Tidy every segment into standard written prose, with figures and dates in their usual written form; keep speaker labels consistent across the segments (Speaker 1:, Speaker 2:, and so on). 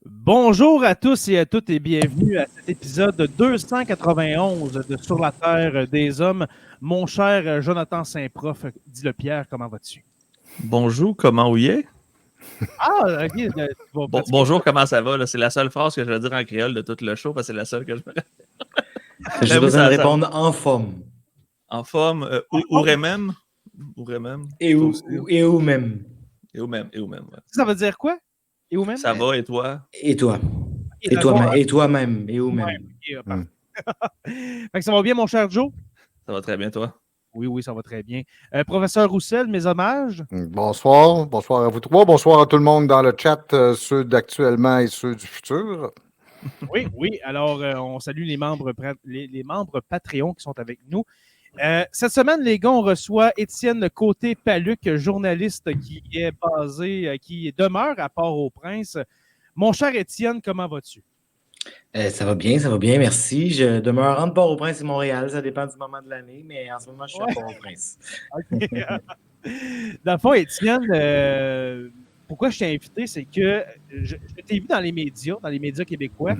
Speaker 1: Bonjour à tous et à toutes et bienvenue à cet épisode 291 de Sur la Terre des Hommes. Mon cher Jonathan Saint-Prof, dis-le Pierre, comment vas-tu?
Speaker 2: Bonjour, comment vous est?
Speaker 1: Ah, ok, tu vas pratiquer.
Speaker 2: Bonjour, comment ça va? Là? C'est la seule phrase que je vais dire en créole de tout le show, parce que c'est la seule que je me rappelle.
Speaker 3: J'ai
Speaker 2: Ben oui,
Speaker 3: besoin de
Speaker 2: ça-
Speaker 3: répondre en forme.
Speaker 2: En forme, ouvrez même. Ouvrez même.
Speaker 3: Et
Speaker 2: Toi
Speaker 3: où,
Speaker 2: aussi.
Speaker 3: et où même.
Speaker 2: Et où même, ouais.
Speaker 1: Ça veut dire quoi? Et où même?
Speaker 2: Ça va, et toi?
Speaker 3: Et toi.
Speaker 1: Et
Speaker 3: Et
Speaker 1: dans le fond,
Speaker 3: toi-même. Et toi-même. Et où
Speaker 1: ouais,
Speaker 3: même.
Speaker 1: ok, parfait. Fait que ça va bien, mon cher Joe?
Speaker 2: Ça va très bien, toi?
Speaker 1: Oui, ça va très bien. Professeur Roussel, mes hommages.
Speaker 4: Bonsoir à vous trois, bonsoir à tout le monde dans le chat, ceux d'actuellement et ceux du futur.
Speaker 1: Oui. Alors, on salue les membres Patreon qui sont avec nous. Cette semaine, les gars, on reçoit Étienne Côté-Paluc, journaliste qui est basé, qui demeure à Port-au-Prince. Mon cher Étienne, comment vas-tu?
Speaker 3: Ça va bien, merci. Je demeure entre Port-au-Prince et Montréal. Ça dépend du moment de l'année, mais en ce moment, je suis à Port-au-Prince.
Speaker 1: OK. Dans le fond, Étienne, pourquoi je t'ai invité, c'est que je t'ai vu dans les médias québécois.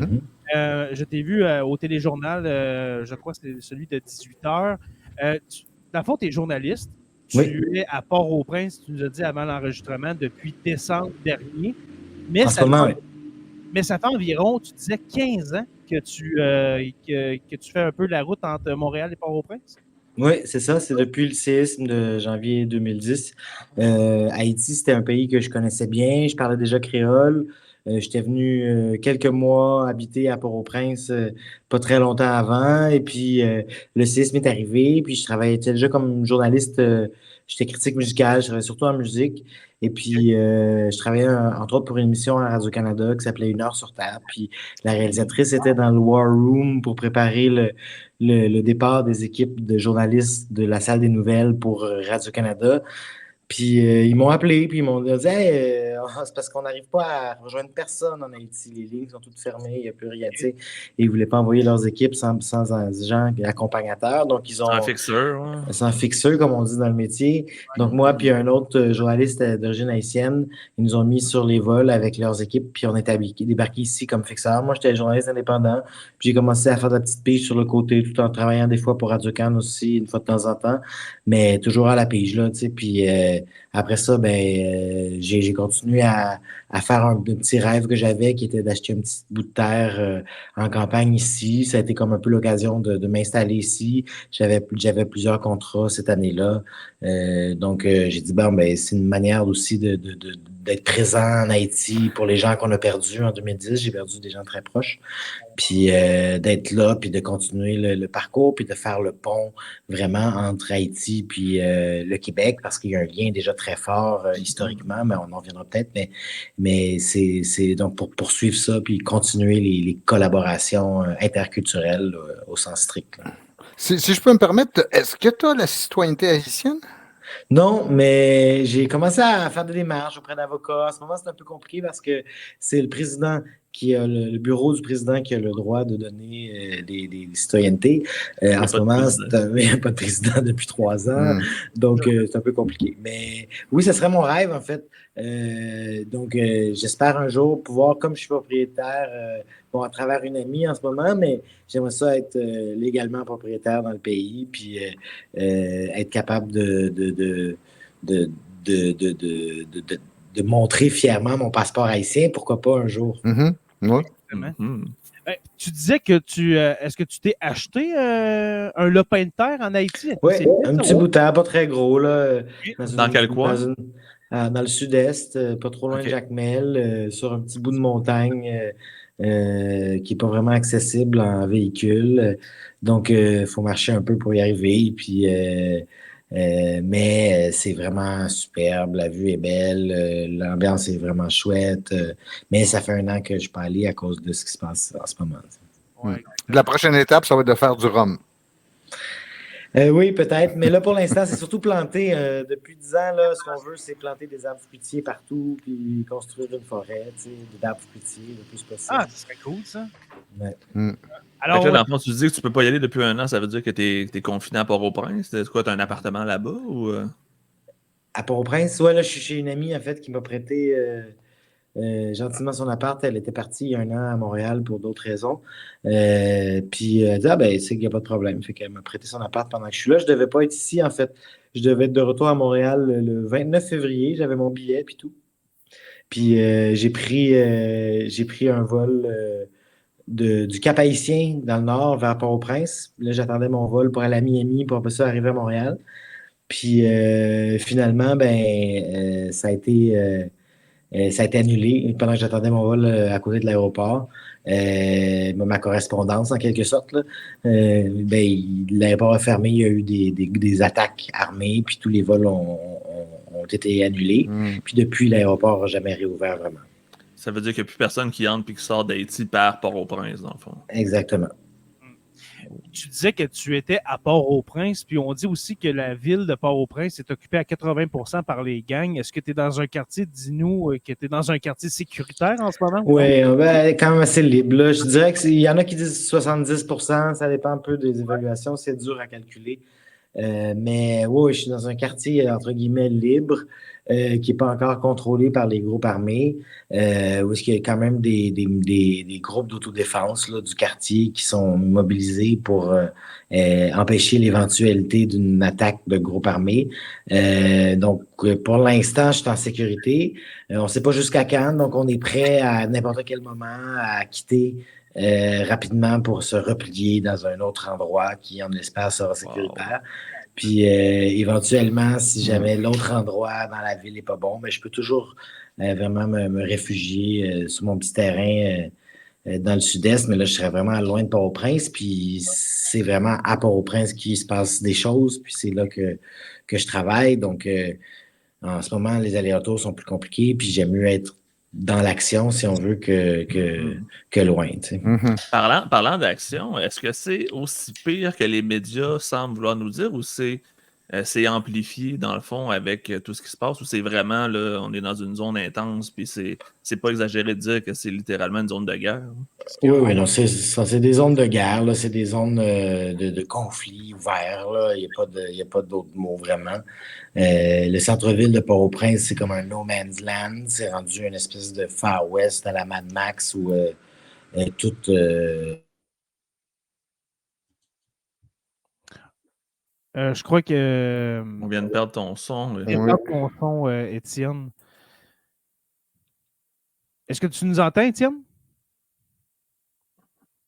Speaker 1: Je t'ai vu au téléjournal, je crois que c'est celui de 18 heures. Dans le fond, tu es journaliste. Tu es à Port-au-Prince, tu nous as dit avant l'enregistrement, depuis décembre dernier. Mais
Speaker 3: En ce moment,
Speaker 1: ça fait environ, tu disais, 15 ans que tu fais un peu la route entre Montréal et Port-au-Prince?
Speaker 3: oui, c'est ça. C'est depuis le séisme de janvier 2010. Haïti, c'était un pays que je connaissais bien. Je parlais déjà créole. J'étais venu quelques mois habiter à Port-au-Prince pas très longtemps avant. Et puis, le séisme est arrivé. Puis, je travaillais déjà comme journaliste. J'étais critique musicale. Je travaillais surtout en musique. Et puis, je travaillais entre autres pour une émission à Radio-Canada qui s'appelait Une heure sur Terre. Puis, la réalisatrice était dans le War Room pour préparer le départ des équipes de journalistes de la salle des nouvelles pour Radio-Canada. Puis ils m'ont appelé, puis ils m'ont dit hey, c'est parce qu'on n'arrive pas à rejoindre personne en Haïti. Les lignes sont toutes fermées, il n'y a plus rien. Et ils ne voulaient pas envoyer leurs équipes sans gens accompagnateurs. Donc, ils ont.
Speaker 2: Un fixeur, ouais.
Speaker 3: Sans fixeur, comme on dit dans le métier. Donc, moi, puis un autre journaliste d'origine haïtienne, ils nous ont mis sur les vols avec leurs équipes, puis on est débarqué ici comme fixeur. Moi, j'étais journaliste indépendant, puis j'ai commencé à faire de la petite pige sur le côté, tout en travaillant des fois pour Radio-Can aussi, une fois de temps en temps, mais toujours à la pige, là, tu sais. Puis après ça, j'ai continué à faire un petit rêve que j'avais, qui était d'acheter un petit bout de terre en campagne ici. Ça a été comme un peu l'occasion de m'installer ici. J'avais plusieurs contrats cette année-là. Donc, j'ai dit, c'est une manière aussi d'être présent en Haïti pour les gens qu'on a perdus en 2010. J'ai perdu des gens très proches. Puis d'être là, puis de continuer le parcours, puis de faire le pont vraiment entre Haïti puis le Québec, parce qu'il y a un lien déjà très fort historiquement, mais on en reviendra peut-être. Mais c'est donc pour poursuivre ça, puis continuer les collaborations interculturelles au sens strict, là.
Speaker 4: Si je peux me permettre, est-ce que tu as la citoyenneté haïtienne?
Speaker 3: Non, mais j'ai commencé à faire des démarches auprès d'avocats. En ce moment, c'est un peu compliqué parce que c'est le président qui a le bureau du président qui a le droit de donner des citoyennetés. En ce moment, il n'y a pas de président depuis 3 ans, donc c'est un peu compliqué. Mais oui, ce serait mon rêve, en fait. Donc, j'espère un jour pouvoir, comme je suis propriétaire, à travers une amie en ce moment, mais j'aimerais ça être légalement propriétaire dans le pays, puis être capable de montrer fièrement mon passeport haïtien, pourquoi pas un jour.
Speaker 4: Ouais.
Speaker 1: Tu disais que est-ce que tu t'es acheté un lopin de terre en Haïti?
Speaker 3: Oui, un petit bout de terre, pas très gros, là.
Speaker 2: Dans quel coin?
Speaker 3: Dans le sud-est, pas trop loin de Jacmel, sur un petit bout de montagne qui n'est pas vraiment accessible en véhicule. Donc, il faut marcher un peu pour y arriver. Puis, mais c'est vraiment superbe, la vue est belle, l'ambiance est vraiment chouette. Mais ça fait 1 an que je ne suis pas allé à cause de ce qui se passe en ce moment.
Speaker 4: Ouais. La prochaine étape, ça va être de faire du rhum.
Speaker 3: Oui, peut-être, mais là, pour l'instant, c'est surtout planter. Depuis 10 ans, là, ce qu'on veut, c'est planter des arbres fruitiers partout, puis construire une forêt, d'arbres fruitiers le plus possible.
Speaker 1: Ah, ce serait cool, ça.
Speaker 3: Ouais.
Speaker 2: Alors, là, dans le fond, tu dis que tu peux pas y aller depuis 1 an, ça veut dire que tu es confiné à Port-au-Prince? C'est quoi, tu as un appartement là-bas ou...
Speaker 3: À Port-au-Prince? Ouais, là, je suis chez une amie, en fait, qui m'a prêté gentiment son appart. Elle était partie il y a 1 an à Montréal pour d'autres raisons. Puis elle dit, ben, c'est qu'il n'y a pas de problème. Fait qu'elle m'a prêté son appart pendant que je suis là. Je ne devais pas être ici, en fait. Je devais être de retour à Montréal le 29 février. J'avais mon billet, puis tout. Puis j'ai pris un vol du Cap-Haïtien dans le nord vers Port-au-Prince. Là, j'attendais mon vol pour aller à Miami pour après ça arriver à Montréal. Puis finalement, ça a été annulé pendant que j'attendais mon vol à côté de l'aéroport. Ma correspondance, en quelque sorte. Là. L'aéroport a fermé, il y a eu des attaques armées, puis tous les vols ont été annulés. Puis depuis, l'aéroport n'a jamais réouvert vraiment.
Speaker 2: Ça veut dire qu'il n'y a plus personne qui entre et qui sort d'Haïti par Port-au-Prince, dans le fond.
Speaker 3: Exactement.
Speaker 1: Tu disais que tu étais à Port-au-Prince, puis on dit aussi que la ville de Port-au-Prince est occupée à 80% par les gangs. Est-ce que tu es dans un quartier, dis-nous, que tu es dans un quartier sécuritaire en ce moment?
Speaker 3: Oui, quand même assez libre. Là. Je dirais qu'il y en a qui disent 70%, ça dépend un peu des évaluations, c'est dur à calculer. Mais oui, je suis dans un quartier, entre guillemets, libre, qui n'est pas encore contrôlé par les groupes armés, où il y a quand même des groupes d'autodéfense là, du quartier qui sont mobilisés pour empêcher l'éventualité d'une attaque de groupes armés. Donc, pour l'instant, je suis en sécurité. On ne sait pas jusqu'à quand, donc on est prêt à n'importe quel moment à quitter rapidement pour se replier dans un autre endroit qui, on espère, sera sécuritaire. Puis éventuellement, si jamais l'autre endroit dans la ville n'est pas bon, je peux toujours vraiment me réfugier sur mon petit terrain dans le sud-est, mais là, je serais vraiment loin de Port-au-Prince, puis c'est vraiment à Port-au-Prince qu'il se passe des choses, puis c'est là que je travaille. Donc, en ce moment, les allers-retours sont plus compliqués, puis j'aime mieux être dans l'action, si on veut, que loin. Tu sais.
Speaker 2: Parlant d'action, est-ce que c'est aussi pire que les médias semblent vouloir nous dire ou c'est amplifié dans le fond avec tout ce qui se passe ou c'est vraiment, là, on est dans une zone intense puis c'est pas exagéré de dire que c'est littéralement une zone de guerre?
Speaker 3: Oui, non, c'est des zones de guerre, là, c'est des zones de conflit ouverts. Là. Il n'y a pas d'autres mots vraiment. Le centre-ville de Port-au-Prince, c'est comme un no man's land. C'est rendu une espèce de Far West à la Mad Max où tout.
Speaker 1: Je crois que.
Speaker 2: On vient de perdre ton son.
Speaker 1: On vient de perdre ton son, Étienne. Est-ce que tu nous entends, Étienne?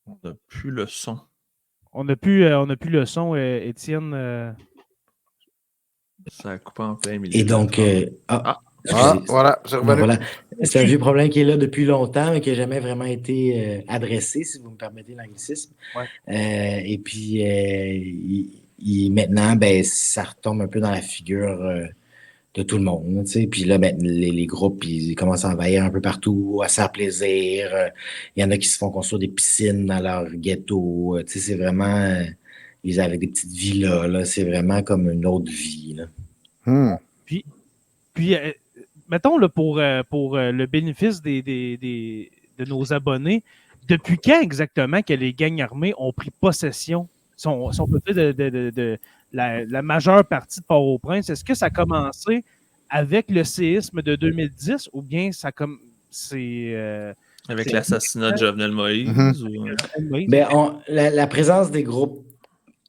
Speaker 2: On n'a plus le son.
Speaker 1: On n'a plus le son, Étienne.
Speaker 2: Ça a coupé en plein milieu.
Speaker 3: Et donc.
Speaker 4: Voilà, c'est revenu.
Speaker 3: Voilà. C'est un vieux problème qui est là depuis longtemps, mais qui n'a jamais vraiment été adressé, si vous me permettez l'anglicisme.
Speaker 1: Ouais.
Speaker 3: Et puis, maintenant, ça retombe un peu dans la figure de tout le monde. Tu sais. Puis là, les groupes, ils commencent à envahir un peu partout, à se faire plaisir. Il y en a qui se font construire des piscines dans leur ghetto. Tu sais, c'est vraiment... ils avaient des petites villas. Là. C'est vraiment comme une autre vie. Là.
Speaker 1: Puis mettons, là, pour le bénéfice de nos abonnés, depuis quand exactement que les gangs armés ont pris possession, sont peut-être de la majeure partie de Port-au-Prince? Est-ce que ça a commencé avec le séisme de 2010 ou bien ça comme c'est...
Speaker 2: avec l'assassinat de Jovenel Moïse?
Speaker 3: La présence des groupes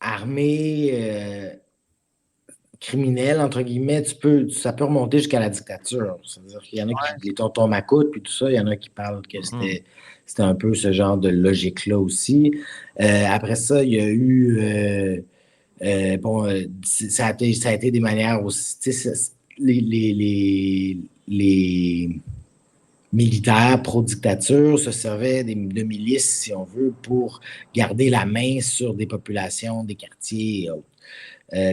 Speaker 3: armés... criminel, entre guillemets, ça peut remonter jusqu'à la dictature. C'est-à-dire qu'il y en a qui, les tontons Macoute, puis tout ça, il y en a qui parlent que c'était un peu ce genre de logique-là aussi. Après ça, il y a eu... ça a été des manières aussi... Les militaires pro-dictature se servaient de milices, si on veut, pour garder la main sur des populations, des quartiers et autres.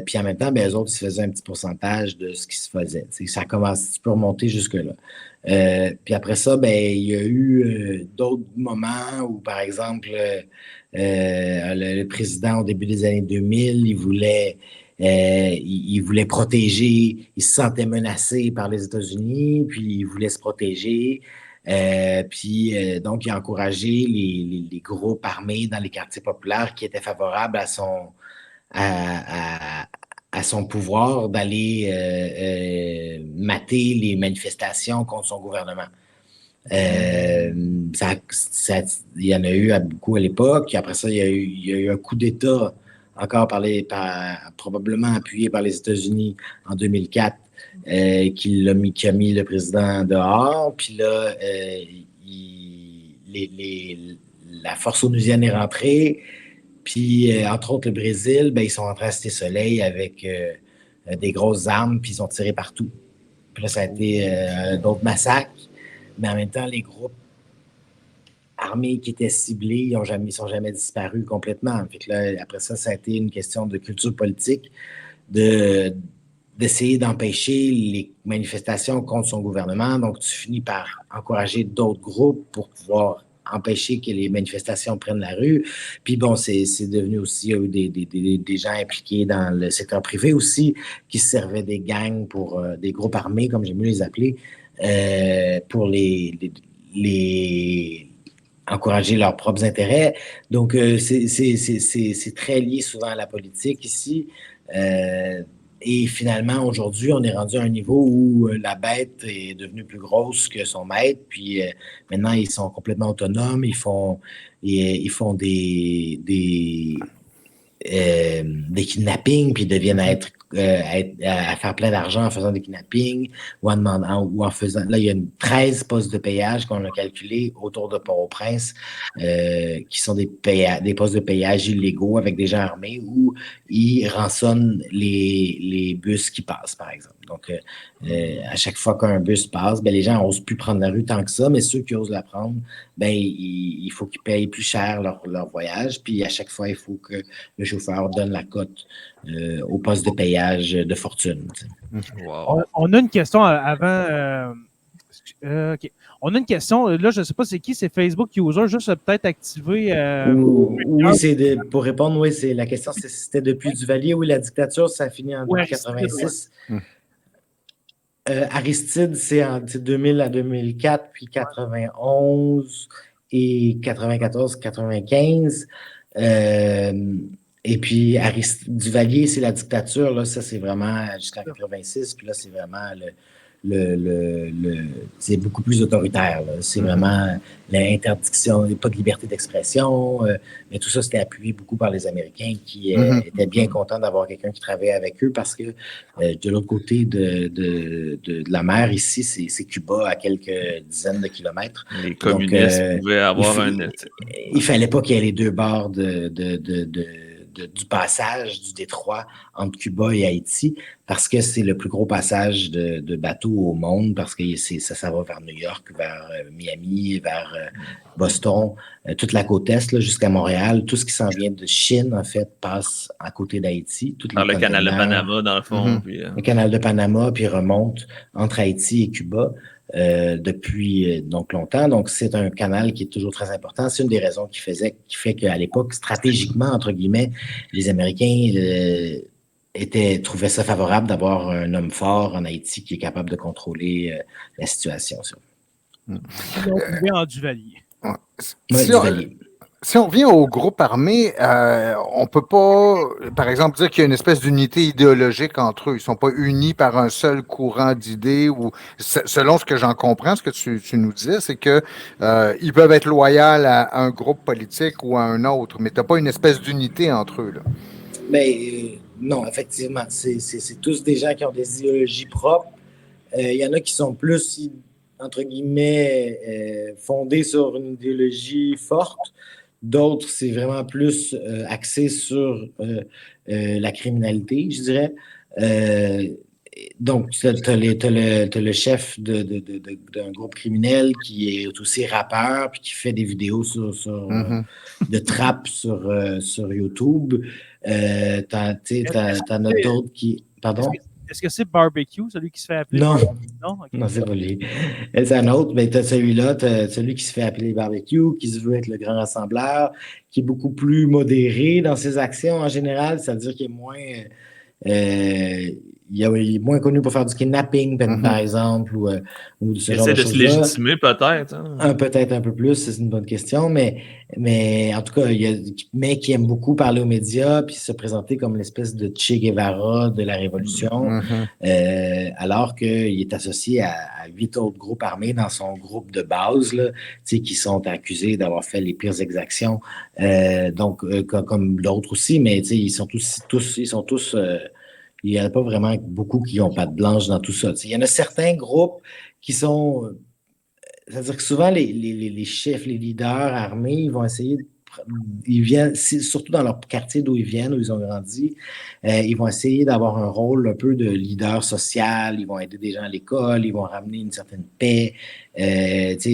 Speaker 3: Puis en même temps, eux autres, ils se faisaient un petit pourcentage de ce qui se faisait. Ça commence, tu peux remonter jusque-là. Puis après ça, il y a eu d'autres moments où, par exemple, le président, au début des années 2000, il voulait protéger, il se sentait menacé par les États-Unis, puis il voulait se protéger. Donc, il a encouragé les groupes armés dans les quartiers populaires qui étaient favorables à son pouvoir d'aller mater les manifestations contre son gouvernement. Il y en a eu beaucoup à l'époque. Après ça, il y a eu un coup d'État, encore probablement appuyé par les États-Unis en 2004, qui a mis le président dehors. Puis là, la force onusienne est rentrée. Puis, entre autres, le Brésil, ben, ils sont rentrés à Cité Soleil avec des grosses armes, puis ils ont tiré partout. Puis là, ça a été d'autres massacres. Mais en même temps, les groupes armés qui étaient ciblés, ils sont jamais disparus complètement. Fait que là, après ça, ça a été une question de culture politique, d'essayer d'empêcher les manifestations contre son gouvernement. Donc, tu finis par encourager d'autres groupes pour pouvoir empêcher que les manifestations prennent la rue. Puis bon, c'est devenu aussi, il y a eu des gens impliqués dans le secteur privé aussi, qui se servaient des gangs pour des groupes armés, comme j'aime mieux les appeler, pour les encourager leurs propres intérêts. Donc, c'est très lié souvent à la politique ici. Et finalement, aujourd'hui, on est rendu à un niveau où la bête est devenue plus grosse que son maître. Puis maintenant, ils sont complètement autonomes. Ils font des kidnappings, puis ils deviennent à faire plein d'argent en faisant des kidnappings ou en faisant. Là, il y a 13 postes de péage qu'on a calculés autour de Port-au-Prince, qui sont des postes de péage illégaux avec des gens armés où ils rançonnent les bus qui passent, par exemple. Donc, à chaque fois qu'un bus passe, ben, les gens n'osent plus prendre la rue tant que ça, mais ceux qui osent la prendre, ben, il faut qu'ils payent plus cher leur voyage. Puis à chaque fois, il faut que le chauffeur donne la cote au poste de péage de fortune.
Speaker 2: Wow.
Speaker 1: On a une question avant. OK. On a une question. Là, je ne sais pas c'est qui, c'est Facebook User. Juste peut-être activer.
Speaker 3: Oui, pour répondre, oui, la question, c'était depuis Duvalier. Oui, la dictature, ça a fini en 1986. Aristide, c'est en 2000 à 2004, puis 91 et 94-95. Et puis Duvalier, c'est la dictature. Là, ça, c'est vraiment jusqu'en 86. Puis là, c'est vraiment c'est beaucoup plus autoritaire. Là. C'est vraiment l'interdiction, pas de liberté d'expression. Mais tout ça, c'était appuyé beaucoup par les Américains qui étaient bien contents d'avoir quelqu'un qui travaillait avec eux parce que de l'autre côté de la mer, ici, c'est Cuba à quelques dizaines de kilomètres.
Speaker 2: Les communistes pouvaient avoir
Speaker 3: il fallait pas qu'il y ait les deux bords du passage du détroit entre Cuba et Haïti parce que c'est le plus gros passage de bateaux au monde parce que ça va vers New York, vers Miami, vers Boston, toute la côte est là, jusqu'à Montréal. Tout ce qui s'en vient de Chine, en fait, passe à côté d'Haïti.
Speaker 2: Par le canal de Panama, dans le fond. Puis,
Speaker 3: le canal de Panama, puis remonte entre Haïti et Cuba. Depuis donc longtemps. Donc, c'est un canal qui est toujours très important. C'est une des raisons qui fait qu'à l'époque, stratégiquement, entre guillemets, les Américains trouvaient ça favorable d'avoir un homme fort en Haïti qui est capable de contrôler la situation.
Speaker 1: En Duvalier.
Speaker 3: Duvalier.
Speaker 4: Si on revient au groupe armé, on peut pas, par exemple, dire qu'il y a une espèce d'unité idéologique entre eux. Ils sont pas unis par un seul courant d'idées ou, selon ce que j'en comprends, ce que tu nous disais, c'est que ils peuvent être loyaux à un groupe politique ou à un autre, mais t'as pas une espèce d'unité entre eux, là.
Speaker 3: Mais non, effectivement, c'est tous des gens qui ont des idéologies propres. Il y en a qui sont plus, entre guillemets, fondés sur une idéologie forte. D'autres, c'est vraiment plus axé sur la criminalité, je dirais. Donc, tu as le chef d'un groupe criminel qui est aussi rappeur puis qui fait des vidéos de trap sur YouTube. T'en as d'autres qui... Pardon?
Speaker 1: Est-ce que c'est Barbecue, celui qui se fait appeler?
Speaker 3: Non,
Speaker 1: non, okay.
Speaker 3: Non, c'est pas lui. C'est un autre, mais tu as celui-là, celui qui se fait appeler Barbecue, qui se veut être le grand rassembleur, qui est beaucoup plus modéré dans ses actions en général, c'est-à-dire qu'il est moins... il est moins connu pour faire du kidnapping, par exemple, ou ce genre
Speaker 2: Essaie
Speaker 3: de
Speaker 2: de se
Speaker 3: choses-là.
Speaker 2: légitimer, peut-être. Hein?
Speaker 3: Peut-être un peu plus, c'est une bonne question, mais en tout cas, mais qui aime beaucoup parler aux médias puis se présenter comme l'espèce de Che Guevara de la Révolution, alors qu'il est associé à 8 autres groupes armés dans son groupe de base, là, qui sont accusés d'avoir fait les pires exactions, comme l'autre aussi, mais ils sont tous il n'y en a pas vraiment beaucoup qui ont patte blanche dans tout ça. Il y en a certains groupes qui sont. C'est-à-dire que souvent, les chefs, les leaders armés, ils vont essayer ils viennent, surtout dans leur quartier d'où ils viennent, où ils ont grandi, ils vont essayer d'avoir un rôle un peu de leader social, ils vont aider des gens à l'école, ils vont ramener une certaine paix.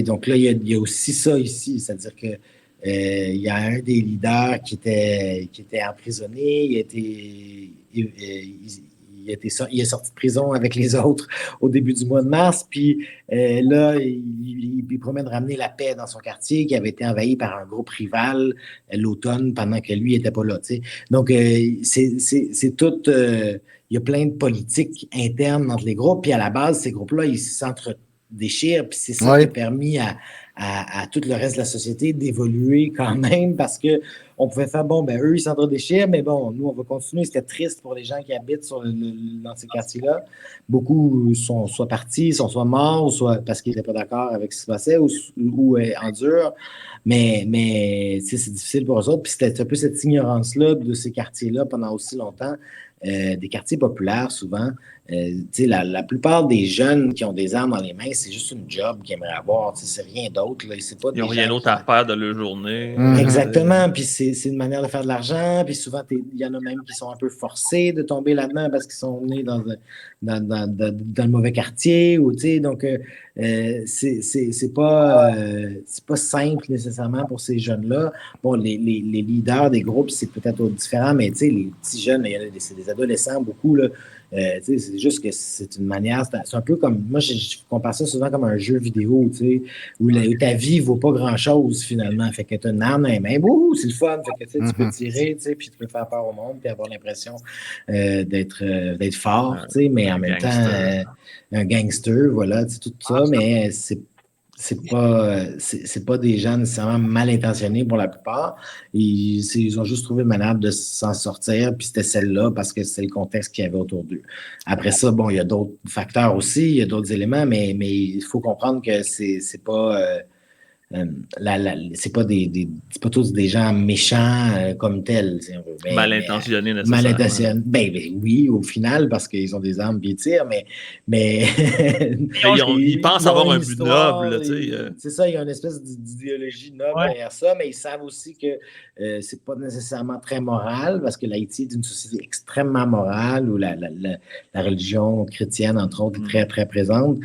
Speaker 3: Donc là, il y a aussi ça ici, c'est-à-dire que il y a un des leaders qui était emprisonné, il est sorti de prison avec les autres au début du mois de mars, puis là, il promet de ramener la paix dans son quartier qui avait été envahi par un groupe rival l'automne pendant que lui n'était pas là. T'sais. Donc, c'est tout... il y a plein de politiques internes entre les groupes, puis à la base, ces groupes-là, ils s'entre-déchirent, puis c'est ça qui a permis à tout le reste de la société d'évoluer quand même, parce que on pouvait faire, eux, ils s'entre-déchirent, mais bon, nous, on va continuer. C'était triste pour les gens qui habitent dans ces quartiers-là. Beaucoup sont soit partis, sont soit morts, ou soit parce qu'ils n'étaient pas d'accord avec ce qui se passait, ou endurent. Mais c'est difficile pour eux autres. Puis c'était un peu cette ignorance-là de ces quartiers-là pendant aussi longtemps. Des quartiers populaires, souvent. La plupart des jeunes qui ont des armes dans les mains, c'est juste une job qu'ils aimeraient avoir. C'est rien d'autre. Ils
Speaker 2: n'ont rien d'autre à faire de leur journée.
Speaker 3: Exactement. Puis c'est une manière de faire de l'argent. Puis souvent, il y en a même qui sont un peu forcés de tomber là-dedans parce qu'ils sont nés dans le mauvais quartier. Donc, c'est pas simple nécessairement pour ces jeunes-là. Bon, les leaders des groupes, c'est peut-être différent, mais les petits jeunes, c'est des adolescents beaucoup, là. C'est juste que c'est une manière, c'est un peu comme, moi je compare ça souvent comme un jeu vidéo, où ta vie vaut pas grand-chose finalement, fait que tu as une arme dans les mains, c'est le fun, fait que tu peux tirer, puis tu peux faire peur au monde, puis avoir l'impression d'être fort, mais en même temps, un gangster, voilà, tout ça, mais c'est pas des gens nécessairement mal intentionnés pour la plupart. Ils ont juste trouvé une manière de s'en sortir, puis c'était celle-là parce que c'est le contexte qu'il y avait autour d'eux. Après ça, il y a d'autres facteurs aussi, il y a d'autres éléments, mais il faut comprendre que c'est pas c'est pas tous des gens méchants comme tels. Si on veut.
Speaker 2: Mal intentionnés, nécessairement.
Speaker 3: Mal intentionnés. Oui, au final, parce qu'ils ont des armes et ils tirent, mais
Speaker 2: ils pensent avoir un but noble.
Speaker 3: C'est ça, il y a une espèce d'idéologie noble derrière ça, mais ils savent aussi que c'est pas nécessairement très moral, parce que l'Haïti est une société extrêmement morale, où la religion chrétienne, entre autres, est très, très présente.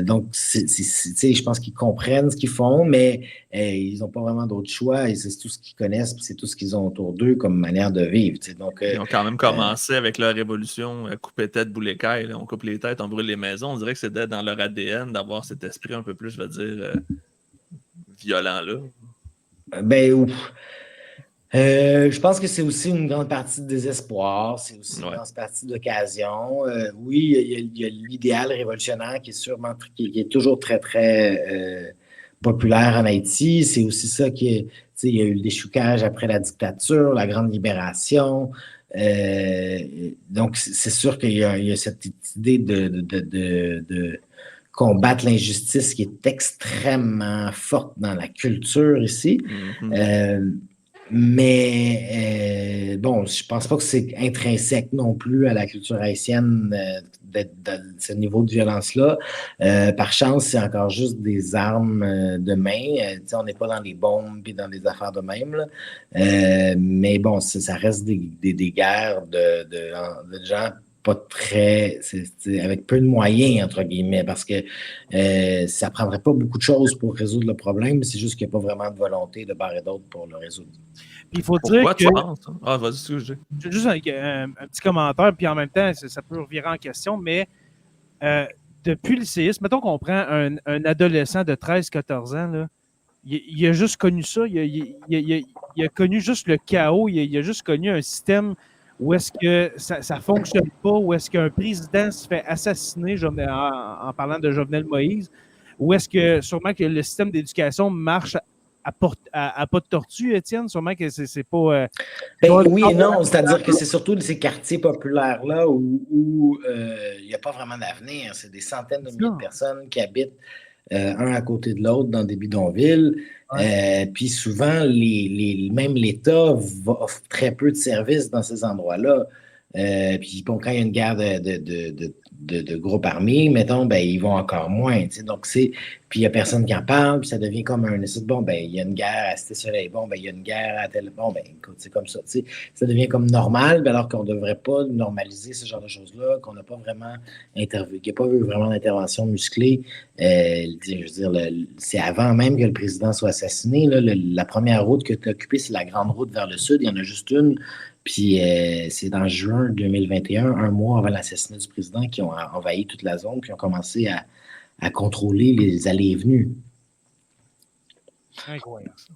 Speaker 3: Donc, je pense qu'ils comprennent ce qu'ils font, mais ils n'ont pas vraiment d'autre choix, et c'est tout ce qu'ils connaissent, puis c'est tout ce qu'ils ont autour d'eux comme manière de vivre. Donc,
Speaker 2: ils ont quand même commencé avec leur révolution, couper tête, bouler caille, on coupe les têtes, on brûle les maisons. On dirait que c'est dans leur ADN d'avoir cet esprit un peu plus, je veux dire, violent-là.
Speaker 3: Je pense que c'est aussi une grande partie de désespoir, c'est aussi une grande partie d'occasion. Oui, il y a l'idéal révolutionnaire qui est sûrement qui est toujours très, très populaire en Haïti. C'est aussi ça il y a eu le déchoucage après la dictature, la grande libération. Donc, c'est sûr qu'il y a cette idée de combattre l'injustice qui est extrêmement forte dans la culture ici. Mais je pense pas que c'est intrinsèque non plus à la culture haïtienne d'être dans ce niveau de violence-là. Par chance, c'est encore juste des armes de main. On n'est pas dans les bombes et dans des affaires de même. Là. Mais ça reste des guerres de gens pas très, avec peu de moyens, entre guillemets, parce que ça prendrait pas beaucoup de choses pour résoudre le problème, mais c'est juste qu'il n'y a pas vraiment de volonté de part et d'autre pour le résoudre.
Speaker 1: Puis il faut
Speaker 2: Pourquoi
Speaker 1: dire
Speaker 2: tu penses? Ah, vas-y, ce que j'ai.
Speaker 1: Juste un petit commentaire, puis en même temps, ça peut revirer en question, mais depuis le séisme, mettons qu'on prend un adolescent de 13-14 ans, là, il a juste connu ça, il a connu juste le chaos, il a juste connu un système Ou est-ce que ça ne fonctionne pas? Ou est-ce qu'un président se fait assassiner en parlant de Jovenel Moïse? Ou est-ce que sûrement que le système d'éducation marche à pas de tortue, Étienne? Sûrement que c'est pas...
Speaker 3: Oui et non, c'est-à-dire que c'est surtout ces quartiers populaires-là où il n'y a pas vraiment d'avenir. C'est des centaines de milliers de personnes qui habitent un à côté de l'autre dans des bidonvilles. Puis souvent, même l'État offre très peu de services dans ces endroits-là. Puis bon, quand il y a une guerre de groupes armés, mettons, ben, ils vont encore moins. Donc, puis il n'y a personne qui en parle, puis ça devient comme un bon, ben, il y a une guerre à Cité-Soleil, bon, ben, il y a une guerre à tel. Bon, ben, écoute, c'est comme ça. Ça devient comme normal, alors qu'on ne devrait pas normaliser ce genre de choses-là, qu'on n'a pas vraiment qu'il n'y a pas eu vraiment d'intervention musclée. Je veux dire, c'est avant même que le président soit assassiné. Là, la première route que tu as occupée, c'est la grande route vers le sud. Il y en a juste une. Puis c'est en juin 2021, un mois avant l'assassinat du président, qui ont envahi toute la zone, puis ont commencé à contrôler les allées et venues.
Speaker 1: Incroyable, ça.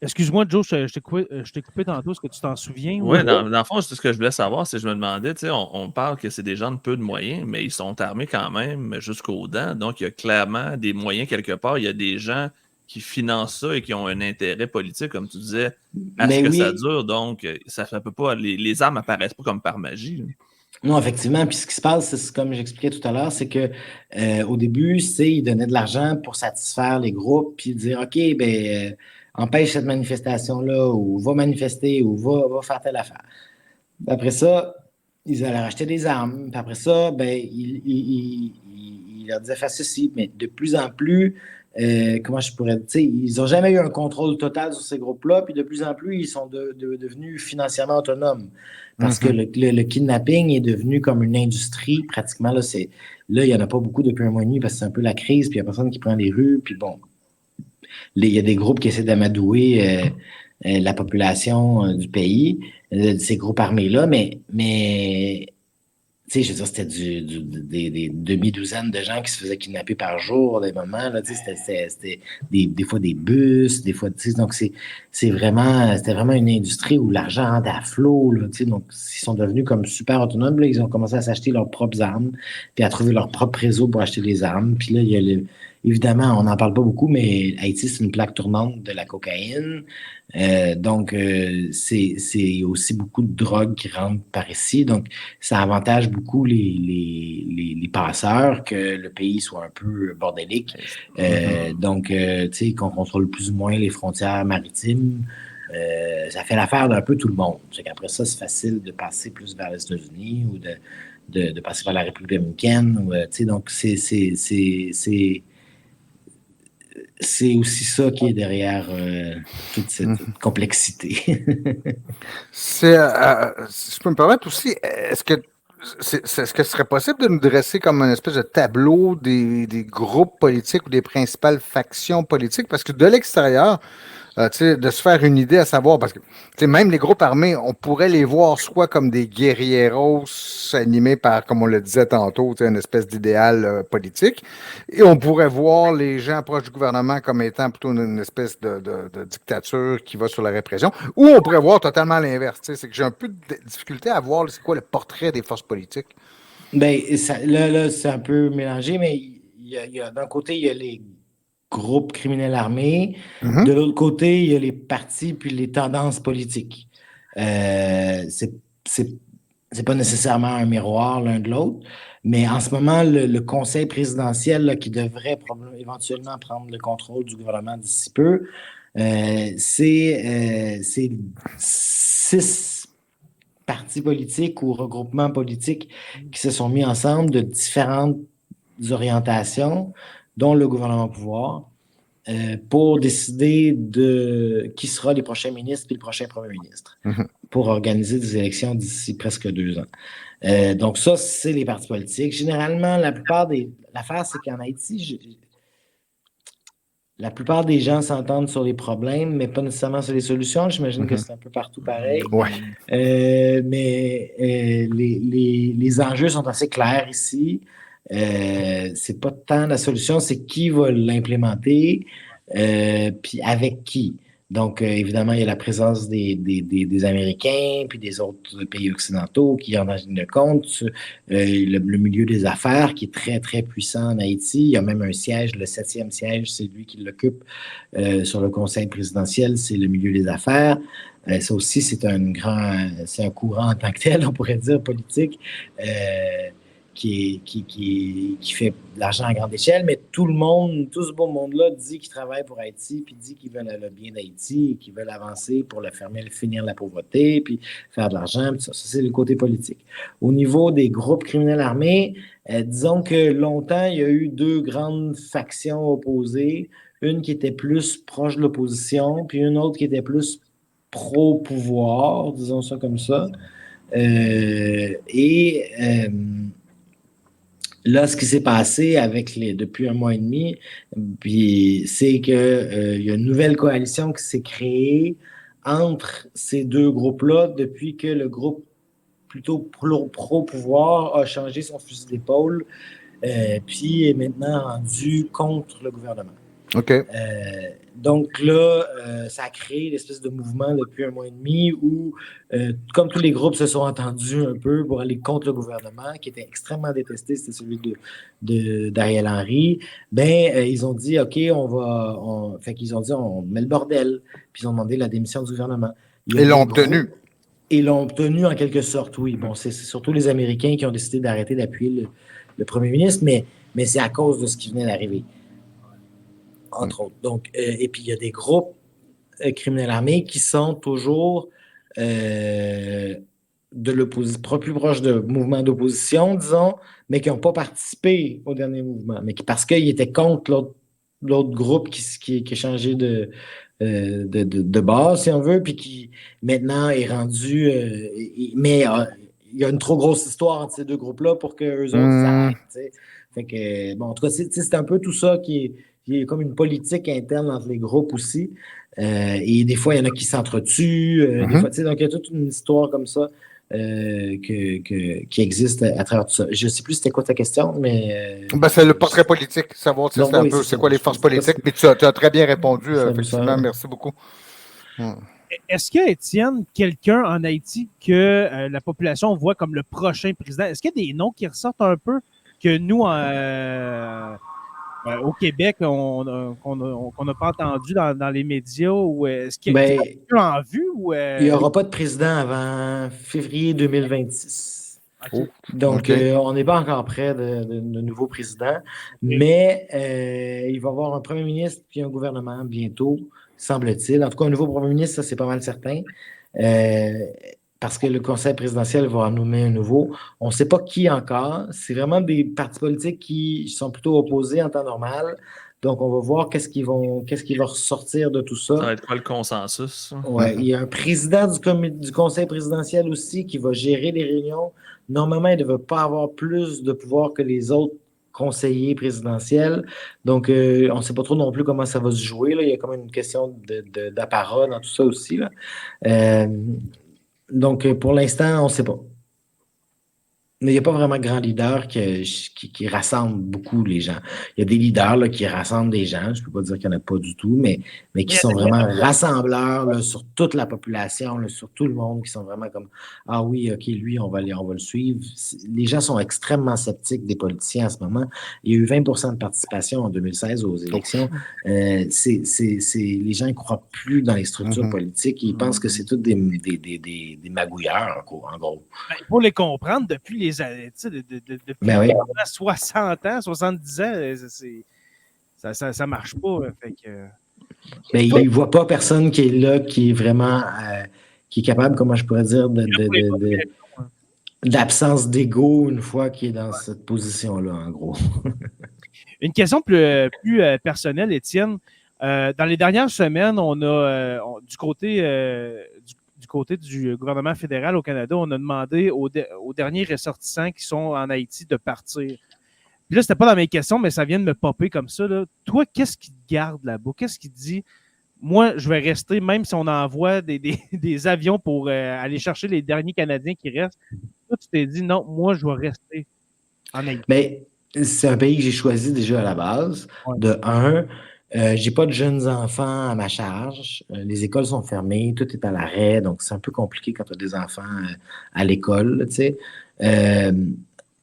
Speaker 1: Excuse-moi, Joe, je t'ai coupé tantôt. Est-ce que tu t'en souviens?
Speaker 2: Oui, dans le fond, c'est ce que je voulais savoir, c'est que je me demandais, tu sais, on parle que c'est des gens de peu de moyens, mais ils sont armés quand même jusqu'aux dents. Donc, il y a clairement des moyens quelque part. Il y a des gens qui financent ça et qui ont un intérêt politique, comme tu disais, à ce que ça dure. Donc, ça ne peut pas. Les armes n'apparaissent pas comme par magie. Là.
Speaker 3: Non, effectivement. Puis ce qui se passe, c'est comme j'expliquais tout à l'heure, c'est que au début, ils donnaient de l'argent pour satisfaire les groupes, puis dire OK, ben empêche cette manifestation-là, ou va manifester, ou va faire telle affaire. Après ça, ils allaient racheter des armes. Puis après ça, ben, ils leur disaient fais ceci. Mais de plus en plus, comment je pourrais dire, ils n'ont jamais eu un contrôle total sur ces groupes-là, puis de plus en plus, ils sont devenus financièrement autonomes. Parce que le kidnapping est devenu comme une industrie, pratiquement. Là, il n'y en a pas beaucoup depuis un mois et demi parce que c'est un peu la crise, puis il n'y a personne qui prend les rues, puis bon. Il y a des groupes qui essaient d'amadouer la population du pays, ces groupes armés-là, mais tu sais, je veux dire, c'était des demi-douzaines de gens qui se faisaient kidnapper par jour, des moments, là, tu sais, c'était des fois des bus, des fois, tu sais, donc c'était vraiment une industrie où l'argent rentre à flot, là, tu sais, donc ils sont devenus comme super autonomes, là, ils ont commencé à s'acheter leurs propres armes, puis à trouver leur propre réseau pour acheter les armes, puis là, il y a évidemment, on n'en parle pas beaucoup, mais Haïti, c'est une plaque tournante de la cocaïne. Donc, c'est aussi beaucoup de drogue qui rentre par ici. Donc, ça avantage beaucoup les passeurs que le pays soit un peu bordélique. Donc, tu sais, qu'on contrôle plus ou moins les frontières maritimes. Ça fait l'affaire d'un peu tout le monde. Après ça, c'est facile de passer plus vers les États-Unis ou de passer vers la République dominicaine. Tu sais, donc, c'est aussi ça qui est derrière toute cette complexité.
Speaker 4: Si je peux me permettre aussi, est-ce que ce serait possible de nous dresser comme une espèce de tableau des groupes politiques ou des principales factions politiques? Parce que de l'extérieur, de se faire une idée à savoir, parce que même les groupes armés, on pourrait les voir soit comme des guerrieros animés par, comme on le disait tantôt, une espèce d'idéal politique, et on pourrait voir les gens proches du gouvernement comme étant plutôt une espèce de dictature qui va sur la répression, ou on pourrait voir totalement l'inverse. C'est que j'ai un peu de difficulté à voir c'est quoi le portrait des forces politiques.
Speaker 3: Ben, là, c'est un peu mélangé, mais d'un côté, il y a les groupes criminels armés. De l'autre côté, il y a les partis puis les tendances politiques. C'est pas nécessairement un miroir l'un de l'autre, mais en ce moment, le conseil présidentiel là, qui devrait éventuellement prendre le contrôle du gouvernement d'ici peu, c'est 6 partis politiques ou regroupements politiques qui se sont mis ensemble de différentes orientations, dont le gouvernement au pouvoir, pour décider de qui sera les prochains ministres et le prochain premier ministre, pour organiser des élections d'ici presque 2 ans. Donc ça, c'est les partis politiques. Généralement, l'affaire, c'est qu'en Haïti, la plupart des gens s'entendent sur les problèmes, mais pas nécessairement sur les solutions. J'imagine que c'est un peu partout pareil.
Speaker 4: Ouais.
Speaker 3: Mais les enjeux sont assez clairs ici. C'est pas tant la solution, c'est qui va l'implémenter, puis avec qui. Donc, évidemment, il y a la présence des Américains puis des autres pays occidentaux qui en ligne de compte. Le milieu des affaires qui est très, très puissant en Haïti. Il y a même un siège, le 7e siège, c'est lui qui l'occupe sur le conseil présidentiel, c'est le milieu des affaires. Ça aussi, c'est un courant en tant que tel, on pourrait dire, politique. Qui fait de l'argent à grande échelle, mais tout ce beau monde-là dit qu'il travaille pour Haïti, puis dit qu'ils veulent le bien d'Haïti, qu'ils veulent avancer pour finir la pauvreté, puis faire de l'argent, puis ça c'est le côté politique. Au niveau des groupes criminels armés, disons que longtemps, il y a eu deux grandes factions opposées, une qui était plus proche de l'opposition, puis une autre qui était plus pro-pouvoir, disons ça comme ça. Là, ce qui s'est passé depuis un mois et demi, puis c'est qu'il y a une nouvelle coalition qui s'est créée entre ces deux groupes-là depuis que le groupe plutôt pro-pouvoir a changé son fusil d'épaule, puis est maintenant rendu contre le gouvernement.
Speaker 4: OK.
Speaker 3: Donc là, ça a créé l'espèce de mouvement depuis un mois et demi où, comme tous les groupes se sont entendus un peu pour aller contre le gouvernement, qui était extrêmement détesté, c'était celui d'Ariel Henry, ils ont dit, OK, fait qu'ils ont dit, on met le bordel, puis ils ont demandé la démission du gouvernement.
Speaker 4: Ils l'ont obtenu.
Speaker 3: Ils l'ont obtenu en quelque sorte, oui. Bon, c'est surtout les Américains qui ont décidé d'arrêter d'appuyer le premier ministre, mais c'est à cause de ce qui venait d'arriver. Entre autres. Donc, et puis, il y a des groupes criminels armés qui sont toujours de l'opposition, plus proches de mouvements d'opposition, disons, mais qui n'ont pas participé au dernier mouvement, mais parce qu'ils étaient contre l'autre groupe qui a changé de base, si on veut, puis qui maintenant est rendu... mais il y a une trop grosse histoire entre ces deux groupes-là pour qu'eux autres s'arrêtent. Fait que, bon, en tout cas, c'est un peu tout ça qui est comme une politique interne entre les groupes aussi. Et des fois, il y en a qui s'entretuent. Des fois, donc, il y a toute une histoire comme ça qui existe à travers tout ça. Je ne sais plus c'était quoi ta question, mais...
Speaker 4: c'est le portrait politique, savoir c'est quoi les forces politiques. Mais tu as très bien répondu, effectivement. Merci beaucoup.
Speaker 1: Est-ce qu'il y a, Étienne, quelqu'un en Haïti que la population voit comme le prochain président? Est-ce qu'il y a des noms qui ressortent un peu que nous, au Québec, qu'on n'a pas entendu dans les médias? Ou est-ce qu'il y a quelqu'un en vue?
Speaker 3: Il n'y aura pas de président avant février 2026. Okay. Donc, on n'est pas encore près de nouveau président, mais il va y avoir un premier ministre puis un gouvernement bientôt, semble-t-il. En tout cas, un nouveau premier ministre, ça, c'est pas mal certain. Parce que le conseil présidentiel va en nommer un nouveau. On ne sait pas qui encore. C'est vraiment des partis politiques qui sont plutôt opposés en temps normal. Donc, on va voir qu'est-ce qui va ressortir de tout ça.
Speaker 2: Ça va être quoi le consensus?
Speaker 3: Ouais, il y a un président du conseil présidentiel aussi qui va gérer les réunions. Normalement, il ne devrait pas avoir plus de pouvoir que les autres conseillers présidentiels. Donc, on ne sait pas trop non plus comment ça va se jouer. Là. Il y a comme une question d'apparat dans tout ça aussi. Là. Donc, pour l'instant, on ne sait pas. Mais il n'y a pas vraiment de grands leaders qui rassemblent beaucoup les gens. Il y a des leaders là, qui rassemblent des gens, je ne peux pas dire qu'il n'y en a pas du tout, mais qui sont vraiment rassembleurs là, sur toute la population, là, sur tout le monde, qui sont vraiment comme « Ah oui, OK, lui, on va le suivre ». Les gens sont extrêmement sceptiques des politiciens en ce moment. Il y a eu 20% de participation en 2016 aux élections. Les gens ne croient plus dans les structures politiques. Ils pensent que c'est tous des magouilleurs, en gros.
Speaker 1: Pour les comprendre, depuis les années, depuis 60 ans, 70 ans, ça ne marche pas. Fait que,
Speaker 3: il ne voit pas personne qui est là, qui est vraiment qui est capable, comment je pourrais dire, d'absence d'ego une fois qu'il est dans cette position-là, en gros.
Speaker 1: Une question plus personnelle, Étienne. Dans les dernières semaines, on a du côté du gouvernement fédéral au Canada, on a demandé aux derniers ressortissants qui sont en Haïti de partir. Puis là, c'était pas dans mes questions, mais ça vient de me popper comme ça. Là. Toi, qu'est-ce qui te garde là-bas? Qu'est-ce qui te dit? Moi, je vais rester, même si on envoie des avions pour aller chercher les derniers Canadiens qui restent. Toi, tu t'es dit, non, moi, je vais rester en Haïti.
Speaker 3: Mais c'est un pays que j'ai choisi déjà à la base, de un. J'ai pas de jeunes enfants à ma charge. Les écoles sont fermées, tout est à l'arrêt, donc c'est un peu compliqué quand tu as des enfants à l'école, tu sais. Euh,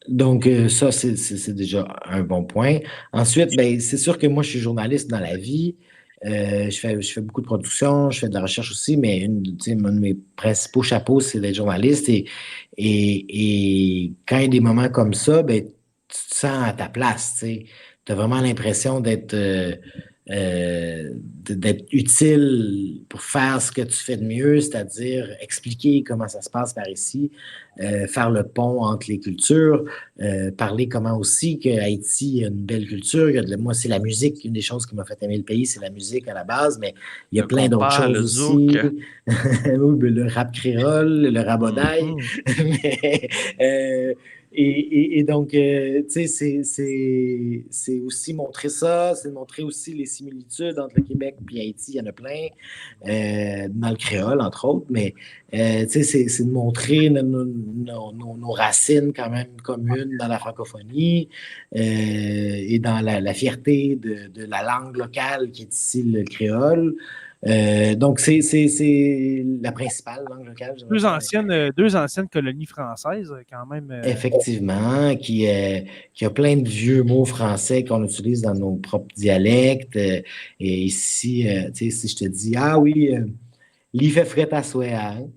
Speaker 3: donc, ça, c'est déjà un bon point. Ensuite, ben, c'est sûr que moi, je suis journaliste dans la vie. Je fais beaucoup de production, je fais de la recherche aussi, mais tu sais, un de mes principaux chapeaux, c'est d'être journaliste. Et quand il y a des moments comme ça, ben, tu te sens à ta place. Tu as vraiment l'impression d'être utile pour faire ce que tu fais de mieux, c'est-à-dire expliquer comment ça se passe par ici, faire le pont entre les cultures, parler comment aussi que Haïti a une belle culture. Moi, c'est la musique. Une des choses qui m'a fait aimer le pays, c'est la musique à la base, mais il y a
Speaker 2: Le
Speaker 3: plein d'autres
Speaker 2: compas,
Speaker 3: choses
Speaker 2: le
Speaker 3: aussi.
Speaker 2: zouk.
Speaker 3: Oui, ben, le rap créole, le rabodaille. Mais, et donc, tu sais, c'est aussi montrer ça, c'est montrer aussi les similitudes entre le Québec et Haïti, il y en a plein, dans le créole, entre autres, mais tu sais, c'est de montrer nos racines quand même communes dans la francophonie et dans la fierté de la langue locale qui est ici le créole. Donc, c'est la principale langue locale.
Speaker 1: Deux anciennes colonies françaises, quand même.
Speaker 3: Effectivement, qui a plein de vieux mots français qu'on utilise dans nos propres dialectes. Et ici, tu sais, si je te dis, ah oui, l'y fait fret à souhait, hein?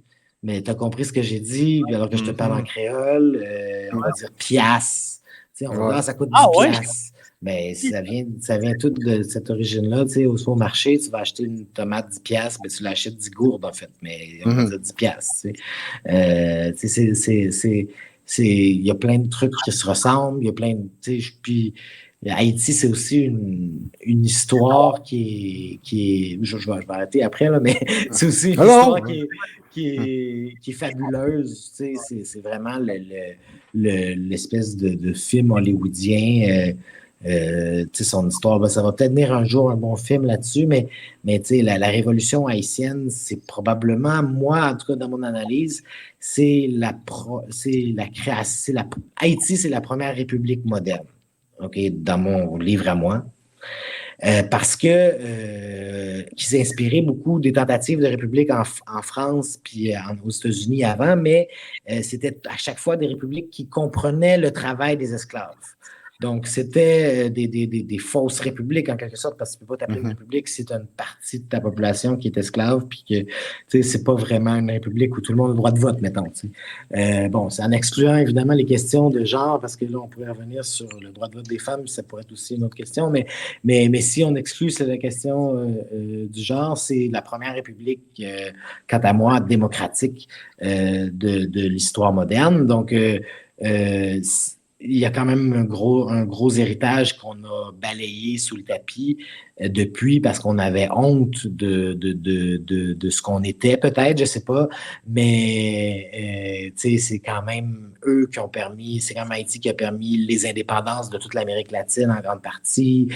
Speaker 3: Mais tu as compris ce que j'ai dit, puis alors que je te parle en créole, on va dire piastres. Tu sais, on va dire,
Speaker 4: Ouais.
Speaker 3: ah, ça coûte 10
Speaker 1: Ah ouais?
Speaker 3: piastres. Mais ça vient tout de cette origine-là. Tu sais, au supermarché, tu vas acheter une tomate 10 piastres, mais tu l'achètes 10 gourdes, en fait. Mais on va dire 10 piastres. Tu sais. Tu sais, il y a plein de trucs qui se ressemblent. Il y a plein de. Tu sais, puis Haïti, c'est aussi une histoire qui est je vais arrêter après, là, mais c'est aussi une histoire qui est fabuleuse. Tu sais, c'est vraiment l'espèce de film hollywoodien. Tu sais, son histoire, ben, ça va peut-être venir un jour un bon film là-dessus, mais tu sais, la révolution haïtienne, c'est probablement, moi, en tout cas dans mon analyse, Haïti, c'est la première république moderne. OK, dans mon livre à moi. Parce que qui s'est inspiré beaucoup des tentatives de république en France puis aux États-Unis avant, mais c'était à chaque fois des républiques qui comprenaient le travail des esclaves. Donc, c'était des fausses républiques, en quelque sorte, parce que tu ne peux pas t'appeler une république si tu as une partie de ta population qui est esclave, puis que, tu sais, c'est pas vraiment une république où tout le monde a le droit de vote, mettons, tu sais. Bon, c'est en excluant, évidemment, les questions de genre, parce que là, on pourrait revenir sur le droit de vote des femmes, ça pourrait être aussi une autre question, mais si on exclut la question du genre, c'est la première république, quant à moi, démocratique de l'histoire moderne. Donc, il y a quand même un gros héritage qu'on a balayé sous le tapis depuis parce qu'on avait honte de ce qu'on était, peut-être, je sais pas. Mais tu sais, c'est quand même eux qui ont permis, c'est quand même Haïti qui a permis les indépendances de toute l'Amérique latine en grande partie,